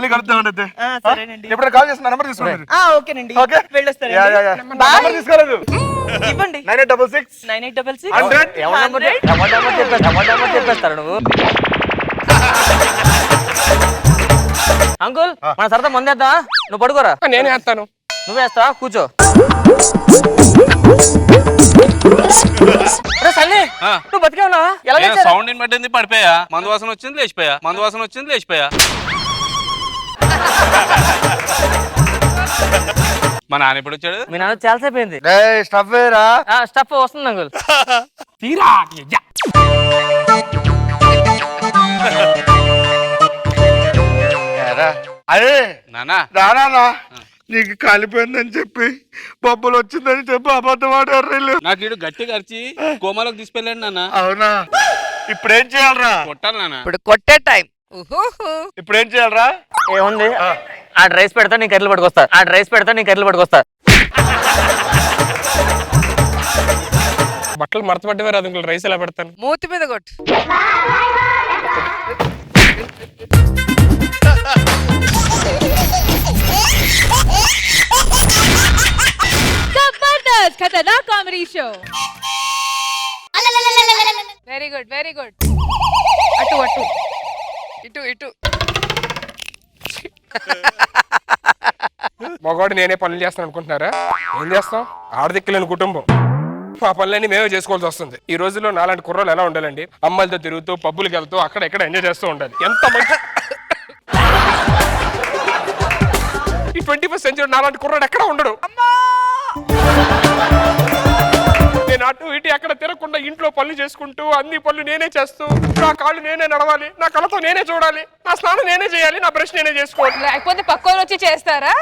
మళ్ళీ కలుద్దామండి అయితే. సరేనండి. ఎప్పుడైనా కాల్ చేసిన నెంబర్ తీసుకోండి. ఓకేనండి. ఓకే వెళ్ళొస్తానండి. నెంబర్ తీసుకోలేదు. ఇవ్వండి. 9866 9866 100. ఎవరి నెంబర్ చెప్పేస్తారు నువ్వు. అంకుల్ మన సరదా మందేద్దా, నువ్వు పడుకోరా. నేనే వేస్తాను. నువ్వే వేస్తావా, కూర్చో. సన్నీ ఆ. నువ్వు బతికే ఉన్నావా? ఎలా చేశారు? సౌండ్ పట్టింది పడిపోయా, మందు వాసన వచ్చింది లేచిపోయా, మందు వాసన వచ్చింది లేచిపోయా. మా నాన్న ఎప్పుడు వచ్చాడు? మీ నాన్న చాలాసేపు అయింది. స్టఫ్ వేరా స్టఫ్ వస్తుంది అంకుల్. తీరా అదే నానా రానా నీకు కాలిపోయిందని చెప్పి బొబ్బలు వచ్చిందని చెప్పి అబద్ధం ఆడారు వీళ్ళు. నాకు ఇడు గట్టి ఖర్చి కోమలోకి తీసుకెళ్ళండి నాన్న. అవునా ఇప్పుడేం చేయాలరా? కొట్టాలి నాన్న. ఇప్పుడు కొట్టే టైం. ఇప్పుడేం చేయాలరా? ఏముంది, ఆ రైస్ పెడతా నీ కర్రీలు పట్టుకొస్తా. బట్టలు మడత పడ్డవే రాదు ఇంకో రైస్ ఎలా పెడతాను. మూతి మీద కొట్టు. Jabardasth Khatarnak comedy show. Very good, very good. అటు అటు ఇటు ఇటు. మగవాడు నేనే పనులు చేస్తాను అనుకుంటున్నారా? ఏం చేస్తాం, ఆడదిక్కలేని కుటుంబం. మా పనులన్నీ మేమే చేసుకోవాల్సి వస్తుంది. ఈ రోజుల్లో నాలాంటి కుర్రోలు ఎలా ఉండాలండి? అమ్మాయిలతో తిరుగుతూ పబ్బులకి వెళ్తూ అక్కడ ఎక్కడ ఎంజాయ్ చేస్తూ ఉండాలి. ఎంత మంచి ఈ 21st సెంచరీ నాలాంటి కుర్రాడు ఎక్కడ ఉండడు. నేను అటు ఇటు ఎక్కడ తిరగకుండా ఇంట్లో పనులు చేసుకుంటూ అన్ని పనులు నేనే చేస్తూ, నా కాళ్ళు నేనే నడవాలి, నా కళ్ళతో నేనే చూడాలి, నా స్నానం నేనే చేయాలి, నా బ్రష్ నేనే చేసుకోవాలి. లేకపోతే పక్కన వచ్చి చేస్తారా?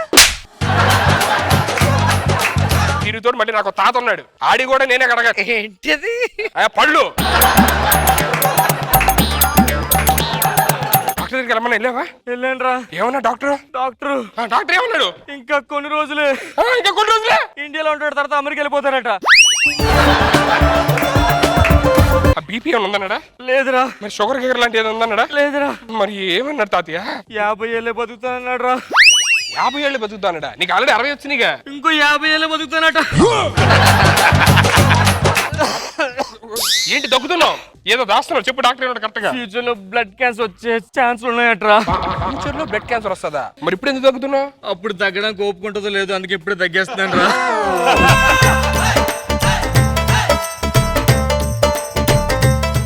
తిరుగుతూ మళ్ళీ నాకు తాత ఉన్నాడు, ఆడి కూడా నేనే కడగాలి. ఏంటిది? పళ్ళు డాక్టర్ దగ్గరికి వెళ్ళమని వెళ్ళావా? వెళ్ళండిరా. ఏమన్నా డాక్టర్ ఏమన్నాడు? ఇంకా కొన్ని రోజులే ఇండియాలో ఉంటాడు, తర్వాత అమెరికా వెళ్ళిపోతారట. బీపీ ఏమన్నా ఉందన్నాడా? లేదురా. మరి షుగర్ గిగర్ లాంటి ఏదో ఉందన్నాడా? లేదురా. మరి ఏమన్నాడు తాతయ్య? 50 ఏళ్ళే బతుకుతానన్నాడు రా. 50 ఏళ్ళు బతుకుతానడా? నీకు ఆల్రెడీ 60 వచ్చినాయిగా. ఇంకో 50 ఏళ్ళే బతుకుతానట. ఏంటి దగ్గుతున్నావు? ఏదో దాస్తున్నావు, చెప్పు డాక్టర్ ఏమన్నా కరెక్ట్ గా. ఫ్యూచర్ లో బ్లడ్ క్యాన్సర్ వచ్చే ఛాన్స్ ఉన్నాయట్రా. ఫ్యూచర్ లో బ్లడ్ క్యాన్సర్ వస్తుందా? మరి ఇప్పుడు ఎందుకు దగ్గుతున్నావు? అప్పుడు తగ్గడానికి ఓపుకుంటుందో లేదు, అందుకే ఇప్పుడే తగ్గేస్తున్నాను రా.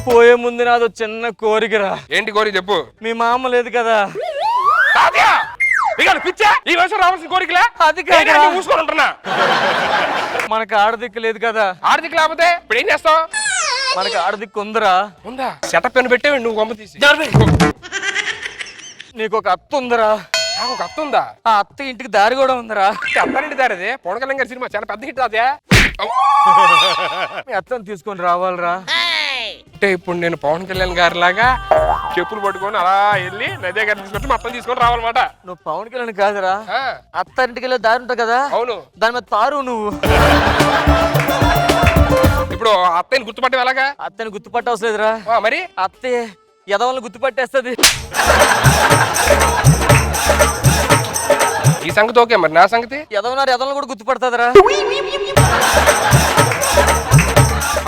పోయే ముందు నాదో చిన్న కోరికరా. ఏంటి కోరిక చెప్పు. మీ మామ లేదు కదా, తాతయ్య పిచ్చా ఈ వయసు రావాల్సిన కోరికలే. అది కాదురా. మూసుకొని ఉంటున్నా. మనకు ఆడదిక్కు లేదు కదా. ఆర్థిక లేకపోతే ఇప్పుడు ఏం చేస్తావు? మనకు ఆడదిక్కు ఉందిరా. ఉందా? సెటప్ అని పెట్టే నువ్వు గొమ్మ తీసి. నీకు ఒక అత్త ఉందిరా. నాకు ఒక అత్త ఉందా? ఆ అత్త ఇంటికి దారి కూడా ఉందిరా. అత్తారింటి దారి అదే. పవన్ కళ్యాణ్ గారి సినిమా చాలా పెద్ద హిట్ అదే. మీ అత్తని తీసుకొని రావాలిరా. అంటే ఇప్పుడు నేను పవన్ కళ్యాణ్ గారి లాగా చెప్పులు పట్టుకొని అలా వెళ్ళి నదే గారిని తీసుకొచ్చి మొత్తం తీసుకొని రావాలన్నమాట. నువ్వు పవన్ కళ్యాణ్ కాదురా, అత్తారింటికి వెళ్ళే దారి ఉంటుంది కదా. అవును. దాని మీద తారు నువ్వు. ఇప్పుడు అత్తని గుర్తుపట్టే ఎలాగా? అత్తని గుర్తుపట్టవసరం లేదురా. మరి అత్తే ఎదవల్ని గుర్తుపట్టేస్తుంది. ఈ సంగతి ఓకే, మరి నా సంగతి? ఎదవల్ని కూడా గుర్తుపడుతుందిరా.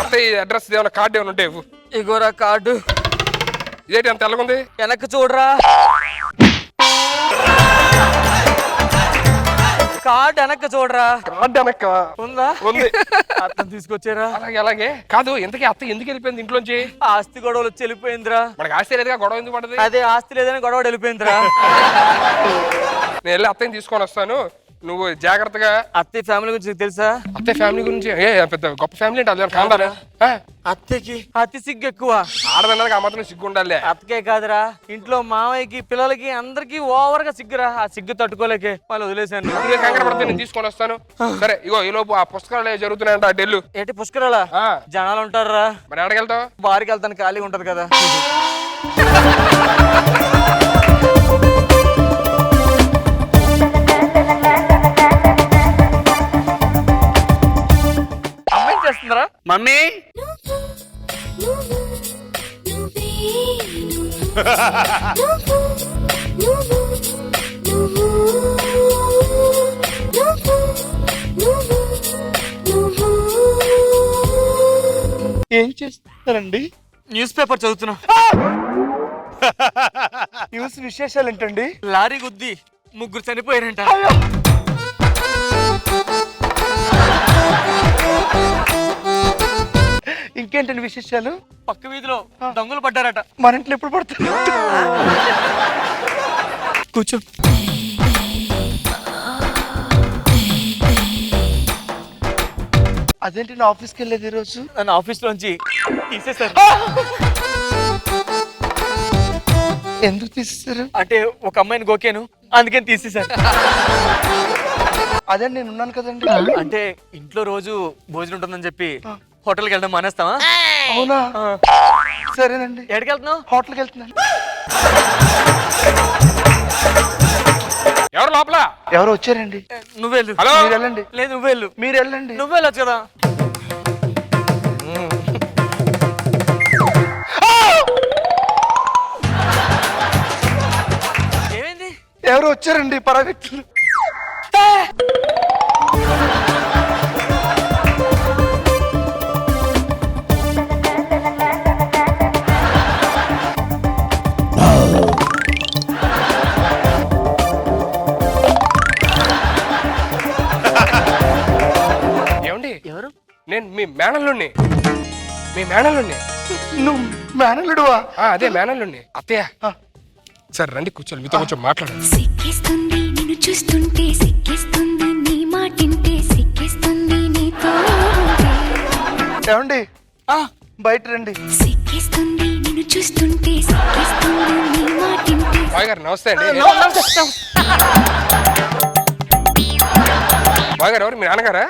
అత్తయ్య అడ్రస్ ఏమైనా కార్డు ఏమైనా ఉంటే ఇగోరా కార్డు. ఇదేంటి అంత తెల్లగుంది? వెనక్కి చూడరా. కార్డు వెనక్కి చూడరా. కార్డు వెనక్క ఉందా? ఉంది. అత్తని తీసుకొచ్చారా? అలాగే అలాగే. కాదు ఇంతకీ అత్త ఎందుకు వెళ్ళిపోయింది ఇంట్లోంచి? ఆస్తి గొడవలు వచ్చి వెళ్ళిపోయిందిరా. మనకి ఆస్తి లేదుగా, గొడవ ఎందుకు పడదు? అదే ఆస్తి లేదని గొడవ వెళ్ళిపోయిందిరా. నేను వెళ్ళి అత్తని తీసుకొని వస్తాను, నువ్వు జాగ్రత్తగా. అత్తయ్య ఫ్యామిలీ గురించి నీకు తెలుసా? అత్తయ్య ఫ్యామిలీ గురించి పెద్ద గొప్ప ఫ్యామిలీ అంటే అది కాందారా? అత్తయ్యకి అతి సిగ్గు ఎక్కువ. ఆడదన్నది ఆ మాత్రం సిగ్గు ఉండాలి. అత్తకే కాదురా, ఇంట్లో మామయ్యకి పిల్లలకి అందరికి ఓవర్ గా సిగ్గురా. ఆ సిగ్గు తట్టుకోలేకే వాళ్ళు వదిలేశాను. కంగారు పడితే నేను తీసుకొని వస్తాను. సరే ఇగో ఈ లోపు ఆ పుస్తకాలు జరుగుతున్నాయంట ఢిల్లీ. ఏంటి పుష్కరాలా? జనాలు ఉంటారా? మరి ఎక్కడికెళ్తావు? బారికి వెళ్తాను, ఖాళీగా ఉంటది కదా. అమ్మాయి చేస్తుందరా మమ్మీ. ఏం చేస్తారండి? న్యూస్ పేపర్ చదువుతున్నా. న్యూస్ విశేషాలు ఏంటండి? లారీ గుద్ది 3 చనిపోయారంట. ఇంకేంటండి విశేషాలు? పక్క వీధిలో దొంగలు పడ్డారట. మన ఇంట్లో ఎప్పుడు పడుతుంది? కూర్చో. అదేంటి నా ఆఫీస్కి వెళ్ళేది ఈరోజు? నన్ను ఆఫీస్ లోంచి తీసేశారు. ఎందుకు తీసేస్తారు? అంటే ఒక అమ్మాయిని గోకాను, అందుకని తీసేశారు. అదే నేను ఉన్నాను కదండి. అంటే ఇంట్లో రోజు భోజనం ఉంటుందని చెప్పి హోటల్కి వెళ్ళడం మానేస్తావా? అవునా? సరేనండి. ఎక్కడికి వెళ్తున్నావు? హోటల్కి వెళ్తున్నాను. ఎవరు లోపల? ఎవరు వచ్చారండి? నువ్వెళ్ళు. హలో? మీరు వెళ్ళండి. లేదు నువ్వెళ్ళు. మీరు వెళ్ళండి. నువ్వెళ్ళొచ్చు కదా. ఏమైంది? ఎవరు వచ్చారండి? పరాయి వ్యక్తులు. ఏమండి? ఎవరు? నేను మీ మేనల్లుణ్ణి. మీ మేనల్లుణ్ణి. నువ్వు మేనల్లుడువా? అదే మేనల్లుణ్ణి. అత్తయ్య సరే రండి కూర్చోండి, మీతో కొంచెం మాట్లాడాలి. సిక్కిస్తుంది నిన్ను చూస్తుంటే, సిక్కిస్తుంది నీ మాటింటే, సిక్కిస్తుంది నీతో ఏమండి? బయట రండి. సిక్కిస్తుంది నిన్ను చూస్తుంటే, సిక్కిస్తుంది నీ మాటింటే. బాయ్ గారు నమస్తే అండి. బాయ్ గారు ఎవరు? మీ నాన్నగారా?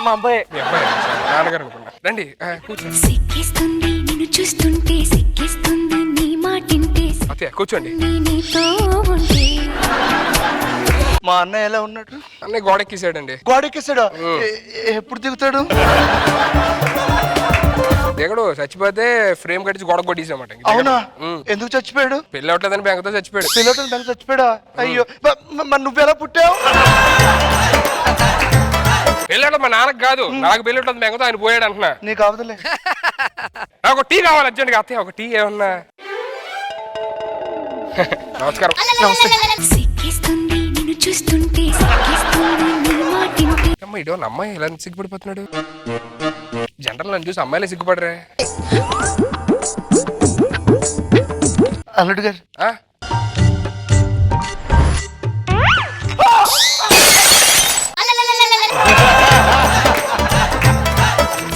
మా అబ్బాయి. మీ అబ్బాయి నాన్నగారు అనుకున్నా. రండి కూర్చోండి. సిక్కిస్తుంది నిన్ను చూస్తుంటే, సిక్కిస్తుంది నీ మాటింటే, అత్తయ్య కూర్చోండి. నీతో ఉంటే. మా అన్నయ్య ఎలా ఉన్నాడు? అన్నయ్య గోడెక్కేసాడండి. గోడెక్కేసాడు? ఎప్పుడు దిగుతాడు? దిగడు, చచ్చిపోతే ఫ్రేమ్ కట్టించి గోడ కొట్టేసామాట. అవునా? ఎందుకు చచ్చిపోయాడు? పెళ్ళి అవట్లేదని బెంగతో చచ్చిపోయాడు. పిల్లలు బెంగ చచ్చిపోయాడా? అయ్యో, మరి నువ్వెలా పుట్టావు? పెళ్ళాడు మా నాన్నకు కాదు, నాకు పెళ్ళి ఉంటుంది బెంగతో ఆయన పోయాడు అంటున్నా. నీకు అవదలే. నాకు టీ కావాలి అర్జెంట్గా. అత్తయ్య ఒక టీ ఏమన్నా? నమస్కారం. సిక్కిస్తుంది నిన్ను చూస్తుంటే, సిక్కిస్తుంది నీ మాటింటే. అమ్మ ఇడో అమ్మాయి ఎలా సిగ్గుపడిపోతున్నాడు? జనరల్ నన్ను చూసి అమ్మాయిలే సిగ్గుపడరే. అల్లుడు గారు,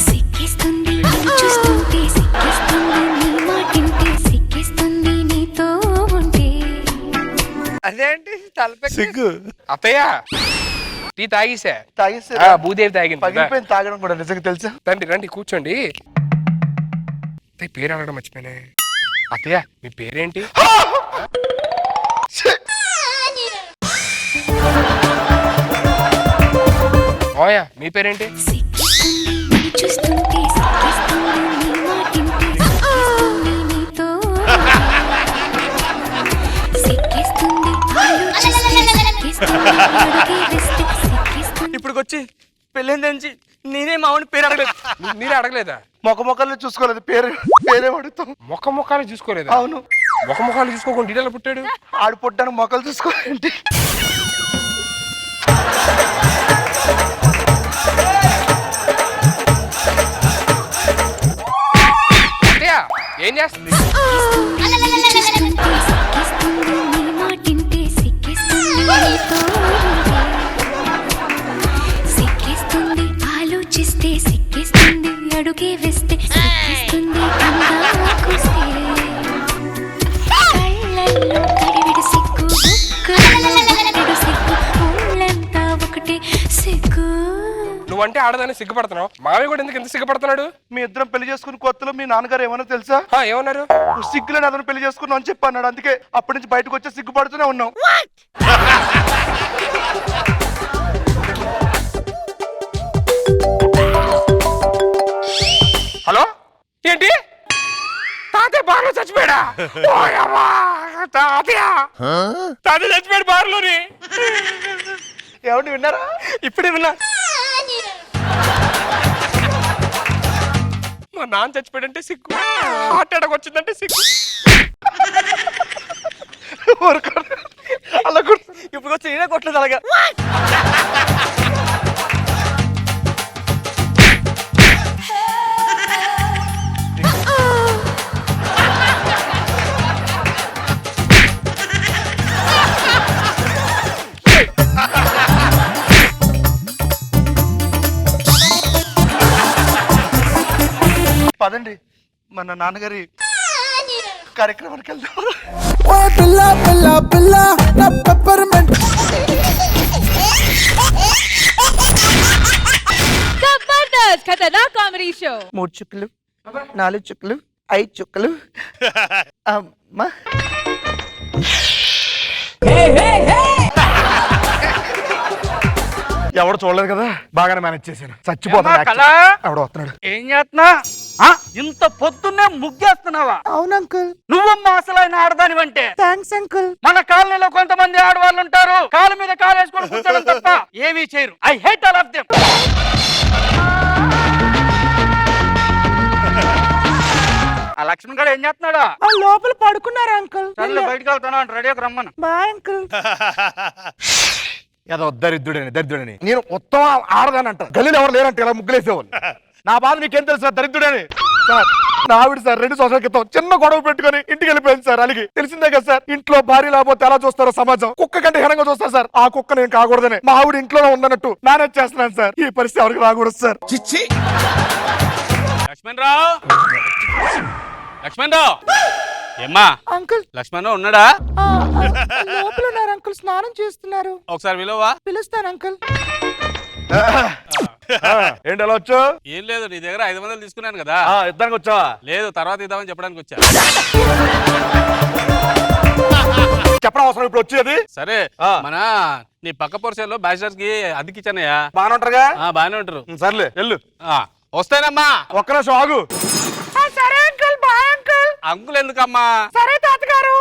సిక్కిస్తుంది నిన్ను చూస్తుంటే, సిక్కిస్తుంది నీ మాటింటే, సిక్కిస్తుంది నీతో ఉంటే. అదేంటి తలపెట్టి సిగ్గు అత్తయ్య టీ తాగేసా. తాగేసారా? భూదేవి తాగింది. పగిలిపోయింది తాగడం కూడా. నిజంగా తెలుసా? రండి రండి కూర్చోండి. అత్తయ్య పేరు అడగడం మర్చిపోయినా. అత్తయ్య మీ పేరేంటి? ఓయా మీ పేరేంటి? సిక్కిస్తుంది నిన్ను చూస్తుంటే, సిక్కిస్తుంది నీ మాటింటే, సిక్కిస్తుంది నీతో ఉంటే. సిక్కిస్తుంది ఆలోచిస్తే, సిక్కిస్తుంది అడుగే వేస్తే, సిక్కిస్తుంది. ఇప్పుడు వచ్చి పెళ్ళేందని నేనే మామూలు పేరు అడగలేదు. మీరే అడగలేదా? మొక్కలు చూసుకోలేదు. పేరేం అడుగుతాం? ముఖాలు చూసుకోలేదా? అవును. ముఖాలు చూసుకోకుండా డీటెయిల్ పుట్టాడు. ఆడు పుట్టాను మొక్కలు చూసుకోవాలంటే. అత్తయ్య ఏం చేస్తుంది? సిక్కిస్తుంది నీ మాటింటే, సిక్కిస్తుంది నీతో ఉంటే. సిక్కిస్తుంది ఆలోచిస్తే, సిక్కిస్తుంది అడుగే వేస్తే, సిక్కిస్తుంది కందాకొస్తే. కళ్ళల్లో కడివిడి సిగ్గు, బుగ్గల్లో బుట్టెడు సిగ్గు, ఊళ్ళంతా ఒకటే సిగ్గు. నువ్వంటే ఆడదాన్ని సిగ్గుపడుతున్నావు. మావి కూడా ఎందుకు ఎంత సిగ్గుపడుతున్నాడు? మీ ఇద్దరం పెళ్లి చేసుకుని కొత్తలో మీ నాన్నగారు ఏమన్నా తెలుసా? ఏమన్నారు? నువ్వు సిగ్గులేని అతను పెళ్లి చేసుకున్నావు అని చెప్పి అన్నాడు. అందుకే అప్పటి నుంచి బయటకు వచ్చి సిగ్గుపడుతూనే ఉన్నావు. హలో ఏంటి? తాతయ్య బార్లో చచ్చిపోయాడా? ఓయమ్మా, తాతయ్య చచ్చిపోయాడు బార్లోని. ఏమండి విన్నారా? ఇప్పుడే విన్నా. మా నాన్న చచ్చిపోయాడంటే సిగ్గు, హార్ట్ అటాక్ వచ్చిందంటే సిగ్గు. అలా ఇప్పుడు వచ్చి నేనే కొట్టలేదు అలాగా. పదండి మన నాన్నగారి కార్యక్రమానికి వెళ్దాం. Jabardasth Khatarnak comedy show. 3 చుక్కలు, 4 చుక్కలు, 5 చుక్కలు. అమ్మా ఎవడు చూడలేదు కదా, బాగానే మేనేజ్ చేశాను. చచ్చిపోతాను. ఎవడో వస్తున్నాడు. ఏం చేస్తున్నా? ఇంత పొద్దున్నే ముగ్గేస్తున్నావా? అవును అంకుల్. నువ్వమ్మా అసలైన ఆడదానివంటే. Thanks uncle. మన కాలనీలో కొంతమంది ఆడవాళ్ళు ఉంటారు, కాలు మీద కాలు వేసుకొని కూర్చోడం తప్ప ఏమీ చేయరు. I hate all of them. ఆ లక్ష్మణ్ గారు ఏం చేస్తున్నాడా? లోపల పడుకున్నారా అంకుల్? సర్లే బయటకు వెళ్తాను అంటే రెడీగా రమ్మను. Bye uncle. ఏదో దరిద్రుడని నేను మొత్తం ఆడదాని అంట. గల్లీలో ఎవరు లేరంటే ఇలా ముగ్గులేసేవాళ్ళు. నా బాధ నీకేం తెలుసు సార్, దరిద్రుడని. సార్ నా ఆవిడ సార్ 2 సంవత్సరాల క్రితం చిన్న గొడవ పెట్టుకుని ఇంటికి వెళ్ళిపోయింది సార్. అలాగే తెలిసిందే కదా సార్, ఇంట్లో భార్య లేకపోతే ఎలా చూస్తారో సమాజం, కుక్క కంటే హీనంగా చూస్తారు సార్. ఆ కుక్క నేను కాకూడదని మా ఆవిడ ఇంట్లోనే ఉందన్నట్టు మేనేజ్ చేస్తున్నాను సార్. ఈ పరిస్థితి ఎవరికి రాకూడదు సార్. లక్ష్మణ్ రావు ఏమ్మా? అంకుల్ లక్ష్మణ్ రావు ఉన్నాడా? లోపల ఉన్నారు అంకుల్, స్నానం చేస్తున్నారు. ఒకసారి విలువా. పిలుస్తాను అంకుల్. ఏంటి అలా వచ్చా? ఏం లేదు, నీ దగ్గర 500 తీసుకున్నాను కదా. ఇద్దానికి వచ్చావా? లేదు, తర్వాత ఇద్దామని చెప్పడానికి వచ్చా. చెప్పడం అవసరం ఇప్పుడు వచ్చేది. సరే మన నీ పక్క పోర్షన్లో బ్యాచిలర్స్ కి అదికిచ్చానయ్యా. బాగానే ఉంటారుగా? బాగానే ఉంటారు. సర్లే వెళ్ళు. వస్తానమ్మా. ఒక్క నిమిషం ఆగు. సరే అంకుల్. Bye uncle. అంకుల్ ఎందుకమ్మా? సరే తాతగారు.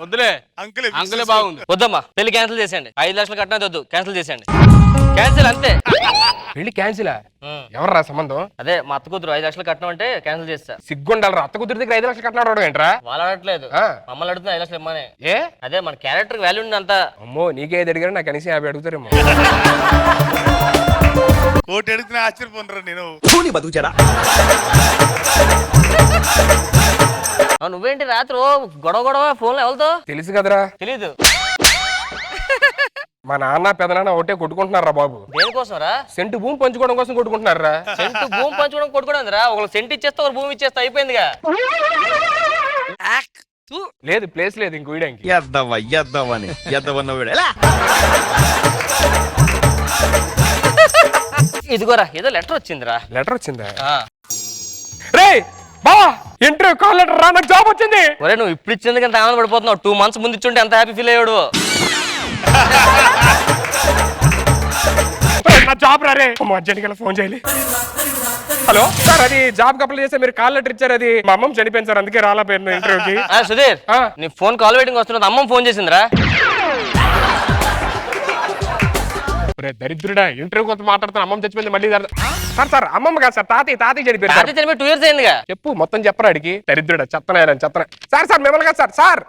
వద్దులే, అంకులే బాగుంది. వద్దమ్మా, పెళ్లి క్యాన్సిల్ చేసేయండి. 5 లక్షలు కట్టినది వద్దు, క్యాన్సిల్ చేసేయండి. క్యాన్సిల్ అంతే. పెళ్లి క్యాన్సిలా? ఎవర్రా సంబంధం? అదే మా అత్త కూతురు 5 లక్షలు కట్నం అంటే క్యాన్సిల్ చేస్తా. సిగ్గుండాలరా, అత్త కూతురు దగ్గర 5 లక్షలు కట్టినాడు ఏంట్రా? వాళ్ళు అడగట్లేదు, మమ్మల్ని అడుగుతున్నా 5 లక్షలు ఇమ్మని. ఏ అదే మన క్యారెక్టర్ వాల్యూ ఉంది అంతా. అమ్మో, నీకేది అడిగారు నాకు కనీసం 50 అడుగుతారేమో. కోటి అడిగితే ఆశ్చర్యపోనరా నేను. నువ్వేంటి రాత్రి గొడవ ఫోన్ లో ఎవరితో? తెలుసు కదరా. తెలీదు. మా నాన్న పెదనాన్న ఒకటే కొట్టుకుంటున్నారా బాబు. దేనికోసం రా? సెంటు భూమి పంచుకోవడం కోసం కొట్టుకుంటున్నారా. సెంటు భూమి పంచుకోవడం కొట్టుకోవడం రా. ఒకళ్ళు సెంటు ఇచ్చేస్తే ఒక భూమి ఇచ్చేస్తే అయిపోయిందిగా. లేదు, ప్లేస్ లేదు ఇంకో వీడానికి. ఇదిగోరా, ఏదో లెటర్ వచ్చిందిరా. లెటర్ వచ్చిందా? రే బా, ఇంటర్వ్యూ కాల్ లెటర్ రా, నాకు జాబ్ వచ్చింది. ఒరే నువ్వు ఇప్పుడు ఇచ్చేందుకు ఎంత ఆనంద పడిపోతున్నావు. 2 months ముందు ఇచ్చుంటే ఎంత హ్యాపీ ఫీల్ అయ్యాడు. నా జాబ్ రా రే. అర్జెంట్గా ఫోన్ చేయాలి. హలో సార్, అది జాబ్ అప్లై చేస్తే మీరు కాల్ లెటర్ ఇచ్చారు. అది మా అమ్మమ్మ చనిపోయింది సార్, అందుకే రాలేపోయింది ఇంటర్వ్యూకి. సుధీర్, నీ ఫోన్ కాల్ వెయిటింగ్ వస్తున్నది. అమ్మమ్మ ఫోన్ చేసిందిరా. దరిద్రుడా, ఇంటర్వ్యూ కొంత మాట్లాడుతున్నా, అమ్మమ్మ చచ్చిపోయింది మళ్ళీ. సార్ అమ్మమ్మ కాదు సార్, తాతయ్య చనిపోయారు. తాతయ్య చనిపోయి 2 years అయిందిగా. చెప్పు, మొత్తం చెప్పరా అడిగి. దరిద్రుడా, చెత్తనాయని చెత్తన. సార్ మిమ్మల్ని కాదు సార్. సార్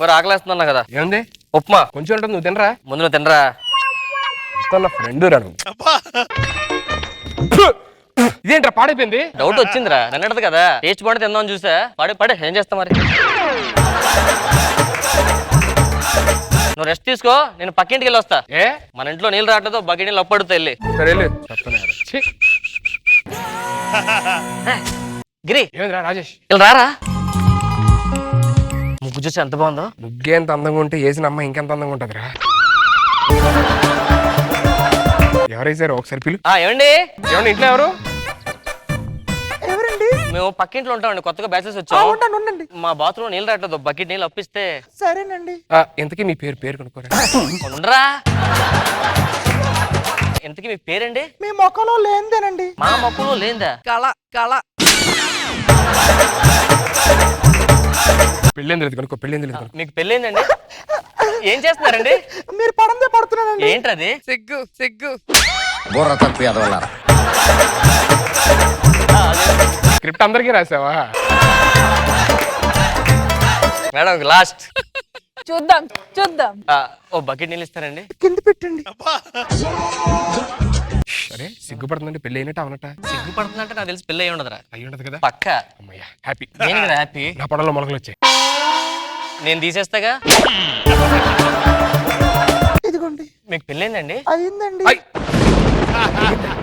మరి ఆకలేస్తున్నా కదా. ఏముంది? ఉప్మా కొంచెం ఉంటుంది, నువ్వు తినరా. ముందు నువ్వు తినరా. ఫ్రెండ్ రా నువ్వు. ఇదేంట్రా పాడైపోయింది? డౌట్ వచ్చిందిరా, నిన్నది కదా. టేస్ట్ బాగుంటే తిందామని చూసా. పడే ఏం చేస్తా మరి. నువ్వు రెస్ట్ తీసుకో, నేను పక్కింటికి వెళ్ళి వస్తా. ఏ మన ఇంట్లో నీళ్ళు రావట్లేదు, బకెట్ నీళ్ళు అప్పడుతా వెళ్ళి. సరే గిరి, ఏమిరా రాజేష్? ఇలా రారా. ముగ్గు చూసి ఎంత బాగుందో. ముగ్గే ఎంత అందంగా ఉంటే వేసిన అమ్మ ఇంకెంత అందంగా ఉంటదిరా. ఎవరైసారు ఒకసారి పిలు. ఏమండి ఇంట్లో ఎవరు? ఎవరండి? మేము పక్కింట్లో ఉంటామండి, కొత్తగా బ్యాచెస్ వచ్చాం. ఉండండి. మా బాత్రూమ్ నీళ్ళు రావట్లేదు, బకెట్ నీళ్ళు అప్పిస్తే. సరేనండి. ఇంతకీ మీ పేరు కనుక్కోరా. ఉండరా. ఇంతకీ మీ పేరండి? మీ మొక్కలో లేనిదేనండి. మా మొక్కలో లేందా? కళ పెళ్ళేంది లేదు కనుక్కో, పెళ్ళేంది లేదు కనుక్కో. మీకు పెళ్ళైందండి? ఏం చేస్తున్నారండి? మీరు పడందే పడుతున్నానండి. ఏంటది? సిగ్గు సిగ్గు. స్క్రిప్ట్ అందరికీ రాసావా? మేడం లాస్ట్ చూద్దాం చూద్దాం. ఓ బకెట్ నీళ్ళు ఇస్తారండి? కింద పెట్టండి. అరే సిగ్గుపడుతుందండి, పెళ్ళి అయినట్టు అవనట. సిగ్గుపడుతుందంటే నాకు తెలిసి పెళ్ళి అయి ఉండదురా. అయ్యి ఉండదు కదా. పక్క. అమ్మయ్య హ్యాపీ. నేను కదా హ్యాపీ. నా పొడలో మొలకలు వచ్చాయి. నేను తీసేస్తాగా. ఇదిగోండి. మీకు పెళ్ళైందండి? అయిందండి.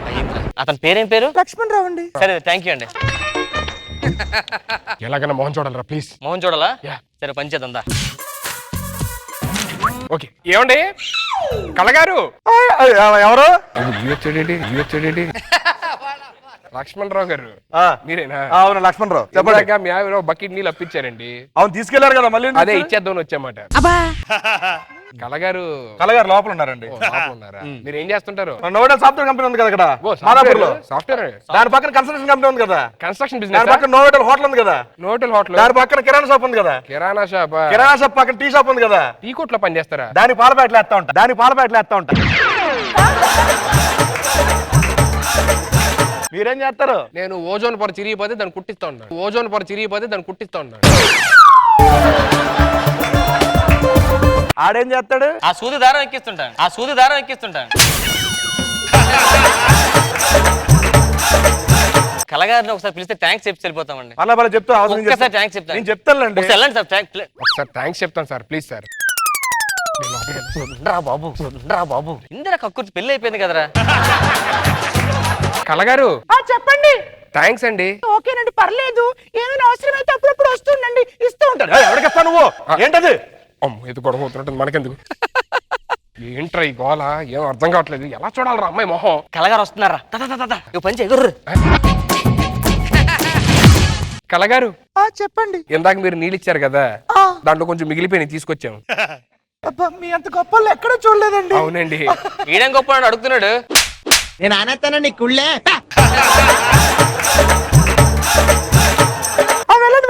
అయ్యిందా? అతని పేరేం పేరు? లక్ష్మణ్ రావు అండి. సరే థ్యాంక్ యూ అండి. ఎలాగైనా మొహం చూడాలరా ప్లీజ్. మోహన్ చూడాలా? యా. సరే పంచేద్దా. ఓకే ఏమండి కళగారు? ఎవరు? వచ్చాడేంటి లక్ష్మణరావు గారు మీరేనా? అవును లక్ష్మణ్ రావు. చెప్పండి. చెప్పాక మీ ఆవిడ బకెట్ నీళ్ళు అప్పించారండి. అవును తీసుకెళ్లారు కదా మళ్ళీ. అదే ఇచ్చేద్దామని వచ్చామాట. కళగారు కలగారు లోపల ఉన్నారండి. లోపల ఉన్నారా? మీరు ఏం చేస్తుంటారు? నోడల్ సాఫ్ట్వేర్ కంపెనీ ఉంది కదా ఇక్కడ మాదాపూర్లో. సాఫ్ట్వేర్. దాని పక్కన కన్స్ట్రక్షన్ కంపెనీ ఉంది కదా. కన్స్ట్రక్షన్ దాని బిజినెస్. పక్కన నోవెటల్ హోటల్ ఉంది కదా. నోటల్ హోటల్. దాని పక్కన కిరాణా షాప్ ఉంది కదా. కిరాణా షాప్. కిరాణా షాప్ పక్కన టీ షాప్ ఉంది కదా. టీ కొట్లో పని చేస్తారా? దాని పాల ప్యాకెట్లు వేస్తా ఉంటా. మీరేం చేస్తారు? నేను ఓజోన్ పొర చిరిగిపోతే దాన్ని కుట్టిస్తా ఉన్నాను. ఆడేం చేస్తాడు? ఆ సూది దారం ఎక్కిస్తుంటాను. కళగారిని ఒకసారి పిలిస్తే థ్యాంక్స్ చెప్పి వెళ్ళిపోతామండి. మళ్ళీ చెప్తా అవసరం ఒక్కసారి థ్యాంక్స్ చెప్తాను. నేను చెప్తానులేండి. ఒకసారి వెళ్ళండి సార్. ఒకసారి థ్యాంక్స్ చెప్తాను సార్ ప్లీజ్ సార్. రా బాబు ఇందిరా కక్కుర్తి పెళ్లి అయిపోయింది కదరా. కళగారు చెప్పండి. థ్యాంక్స్ అండి. ఓకేనండి పర్లేదు. ఏమైనా అవసరమైతే అప్పుడప్పుడు వస్తుండండి, ఇస్తూ ఉంటాడు. ఎవరికిస్తా నువ్వు? ఏంటది? అమ్మ ఇది గొడవ అవుతున్నట్టు మనకెందుకు? ఏంట్రా ఈ గోల? ఏం అర్థం కావట్లేదు. ఎలా చూడాలరా అమ్మాయి మొహం? కళగారు వస్తున్నారా? పంచి ఎగుర్రు. కళగారు చెప్పండి. ఇందాక మీరు నీళ్ళు ఇచ్చారు కదా, దాంట్లో కొంచెం మిగిలిపోయి తీసుకొచ్చాము. మీ అంత గొప్ప ఎక్కడ చూడలేదండి. అవునండి. ఈడేం గొప్ప అడుగుతున్నాడు. నేను ఆనేస్తానా నీ కుళ్ళే.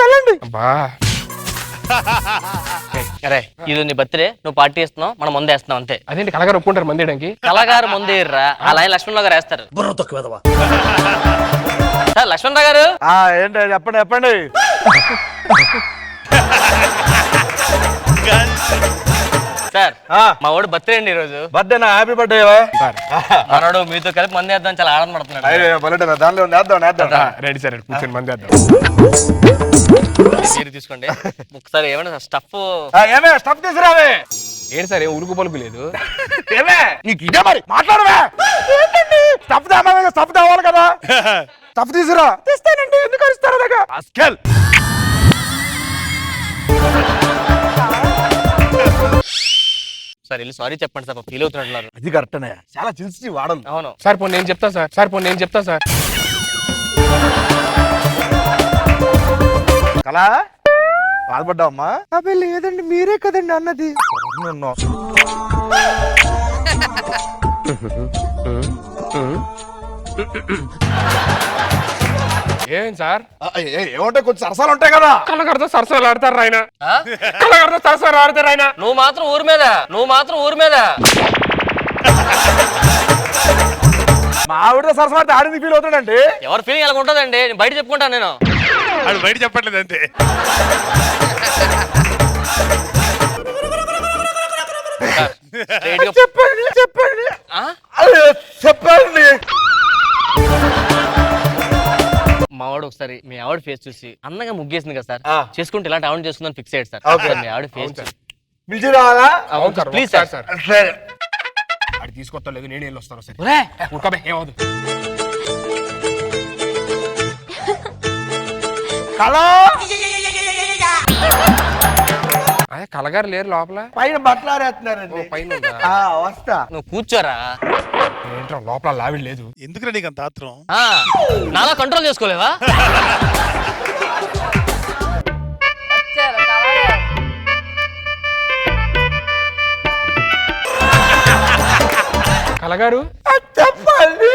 వెళ్ళండి. అబ్బా అరే ఇది నీ బర్త్డే, నువ్వు పార్టీ ఇస్తున్నావు, మనం ముందే వేస్తున్నావు అంతే. అదేంటి కళగారు ఒప్పుకుంటారు మందేయడానికి? కళగారు ముందే ఇర్రా, ఆ లైన్ లక్ష్మణరావు గారు వేస్తారు. సార్ లక్ష్మణరావు గారు. ఏంటి చెప్పండి. సార్ మా వాడు బర్త్డే అండి ఈ రోజు. బర్త్డేనా? Happy birthday. మనోడు మీతో కలిపి మంది వేద్దాం చాలా ఆనందపడుతున్నాడు. దానిలో వేద్దాం. రెడీ సార్ కూర్చొని మందేద్దాం. మీరు తీసుకోండి ఒకసారి. ఏమైనా స్టఫ్ ఏమే స్టఫ్ తీసుకురావే. ఏంటి సార్ ఏం ఉలుకు పలుకు లేదు? ఏమే నీకు ఇదే మరి మాట్లాడవే. స్టఫ్ తేవాలి కదా. స్టఫ్ తీసుకురా. తెస్తానండి. ఎందుకు అరుస్తారు దగ్గర? సార్ వెళ్ళి సారీ చెప్పండి సార్, ఫీల్ అవుతున్నట్టున్నారు. అది కరెక్టనే. చాలా సెన్సిటివ్ వాడను. అవును సార్ పోనీ నేను చెప్తా సార్. కళా బాధపడ్డావమ్మా? అబ్బాయి లేదండి, మీరే కదండి అన్నది. ఏం సార్? ఏమంటే కొంచెం సరసాలు ఉంటాయి కదా. కళగారితో సరసాలు ఆడతారు ఆయన. కళగారితో సరసాలు ఆడతారు ఆయన. నువ్వు మాత్రం ఊరి మీద మా ఆవిడ సరసమాడితే ఆడింది ఫీల్ అవుతాడండి. ఎవరు ఫీలింగ్ ఎలా ఉంటుందండి? నేను బయట చెప్పుకుంటాను. నేను అది బయట చెప్పట్లేదు అంతే. చెప్పండి. మావాడు ఒకసారి మీ ఆవిడ ఫేస్ చూసి అందంగా ముగ్గేసింది కదా సార్, చేసుకుంటే ఇలాంటి ఆవిడ చేసుకుందని ఫిక్స్ అయ్యాడు సార్. మీ ఆవిడ ఫేస్ పిలిచి రావాలా? Please sir. సరే అది తీసుకొస్తా లేదు, నేను వెళ్ళి వస్తాను. సరే ఒరే ఉడకబే ఏమవుదు. కళా అదే కళగారు లేరు లోపల. పైన బట్టలు ఆరేస్తున్నారండి. పైన ఉందా? వస్తా. నువ్వు కూర్చోరా. ఏంట్రా లోపల లావిడ లేదు? ఎందుకురా నీకు అంత ఆత్రం? నాలా కంట్రోల్ చేసుకోలేవా? వచ్చారు కళగారు. కళగారు చెప్పండి.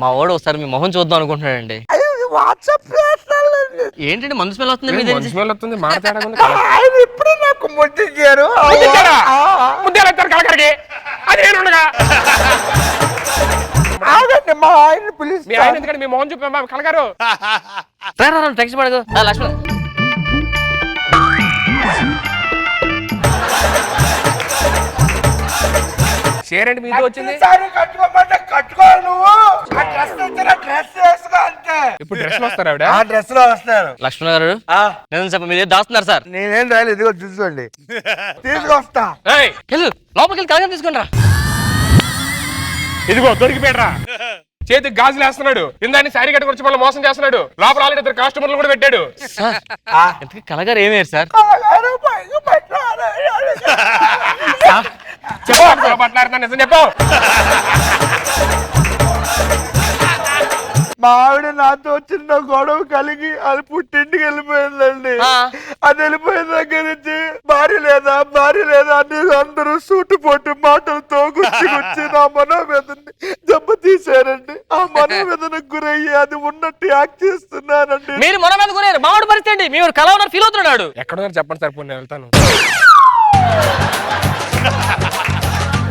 మా వాడు ఒకసారి మీ మొహం చూద్దాం అనుకుంటున్నాడండి. వాట్సాప్ ఏంటంటే మందు స్మెల్ వస్తుంది మీ దగ్గర నుంచి? స్మెల్ వస్తుంది, మాట తేడా ఉంది. ఆయన ఎప్పుడు నాకు ముద్దిచ్చారు ముద్దేస్తారు కలకరికి అది నేనుండగా. ఆగండి మా ఆయన పిలిచి మీ ఆయన ఎందుకంటే మీ మోహన్ చూపా కలగారు. టెన్షన్ పడదు లక్ష్మణ్. షేర్ మీతో వచ్చింది. కట్టుకోమంటే కట్టుకోవాలి నువ్వు. ఆ డ్రెస్ తెచ్చిన డ్రెస్ వేసుకో అంతే. ఇప్పుడు డ్రెస్ వస్తారు ఆవిడ. ఆ డ్రెస్ లో వస్తారు. లక్ష్మణ్ గారు నేను చెప్ప మీరు దాస్తున్నారు సార్. నేనేం రాయలేదు, ఇదిగో చూసుకోండి. తీసుకొస్తా. ఏయ్, వెళ్ళు లోపలికి వెళ్ళి కలగని తీసుకుని రా. ఇదిగో దొరికిపోయారా. చేతికి గాజులు వేస్తున్నాడు, ఇందాన్ని శారీ కట్టుకొచ్చి మళ్ళీ మోసం చేస్తున్నాడు. లోపల ఆల్రెడీ ఇద్దరు కాస్టమర్లు కూడా పెట్టాడు. ఇంతకీ కలగారు ఏమయ్యారు సార్? చెప్పు మాట్లాడుతున్నా, నిజం చెప్పు. మా ఆవిడ నాతో చిన్న గొడవ కలిగి అది పుట్టింటికి వెళ్ళిపోయిందండి. అది వెళ్ళిపోయిన దగ్గర నుంచి భార్య లేదా అని అందరూ సూటుపోటు మాటలతో గుచ్చి నా మనోవేదన్ని దెబ్బతీశారండి. ఆ మనోవేదనకు గురయ్యి అది ఉన్నట్టు యాక్ట్ చేస్తున్నానండి. మీరు మన మీద కొనేరు మామిడి పరిస్థితి అండి. మీరు కలవనని ఫీల్ అవుతున్నాడు. ఎక్కడున్నారు చెప్పండి సార్, నేను వెళ్తాను.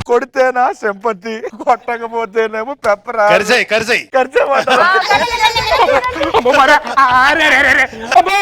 కొడితేనా సింపతి, కొట్టకపోతేనేమో పెప్పరా. కరిసై అమ్మో, మరి. అరే, అరే, అరే, అరే. అమ్మో.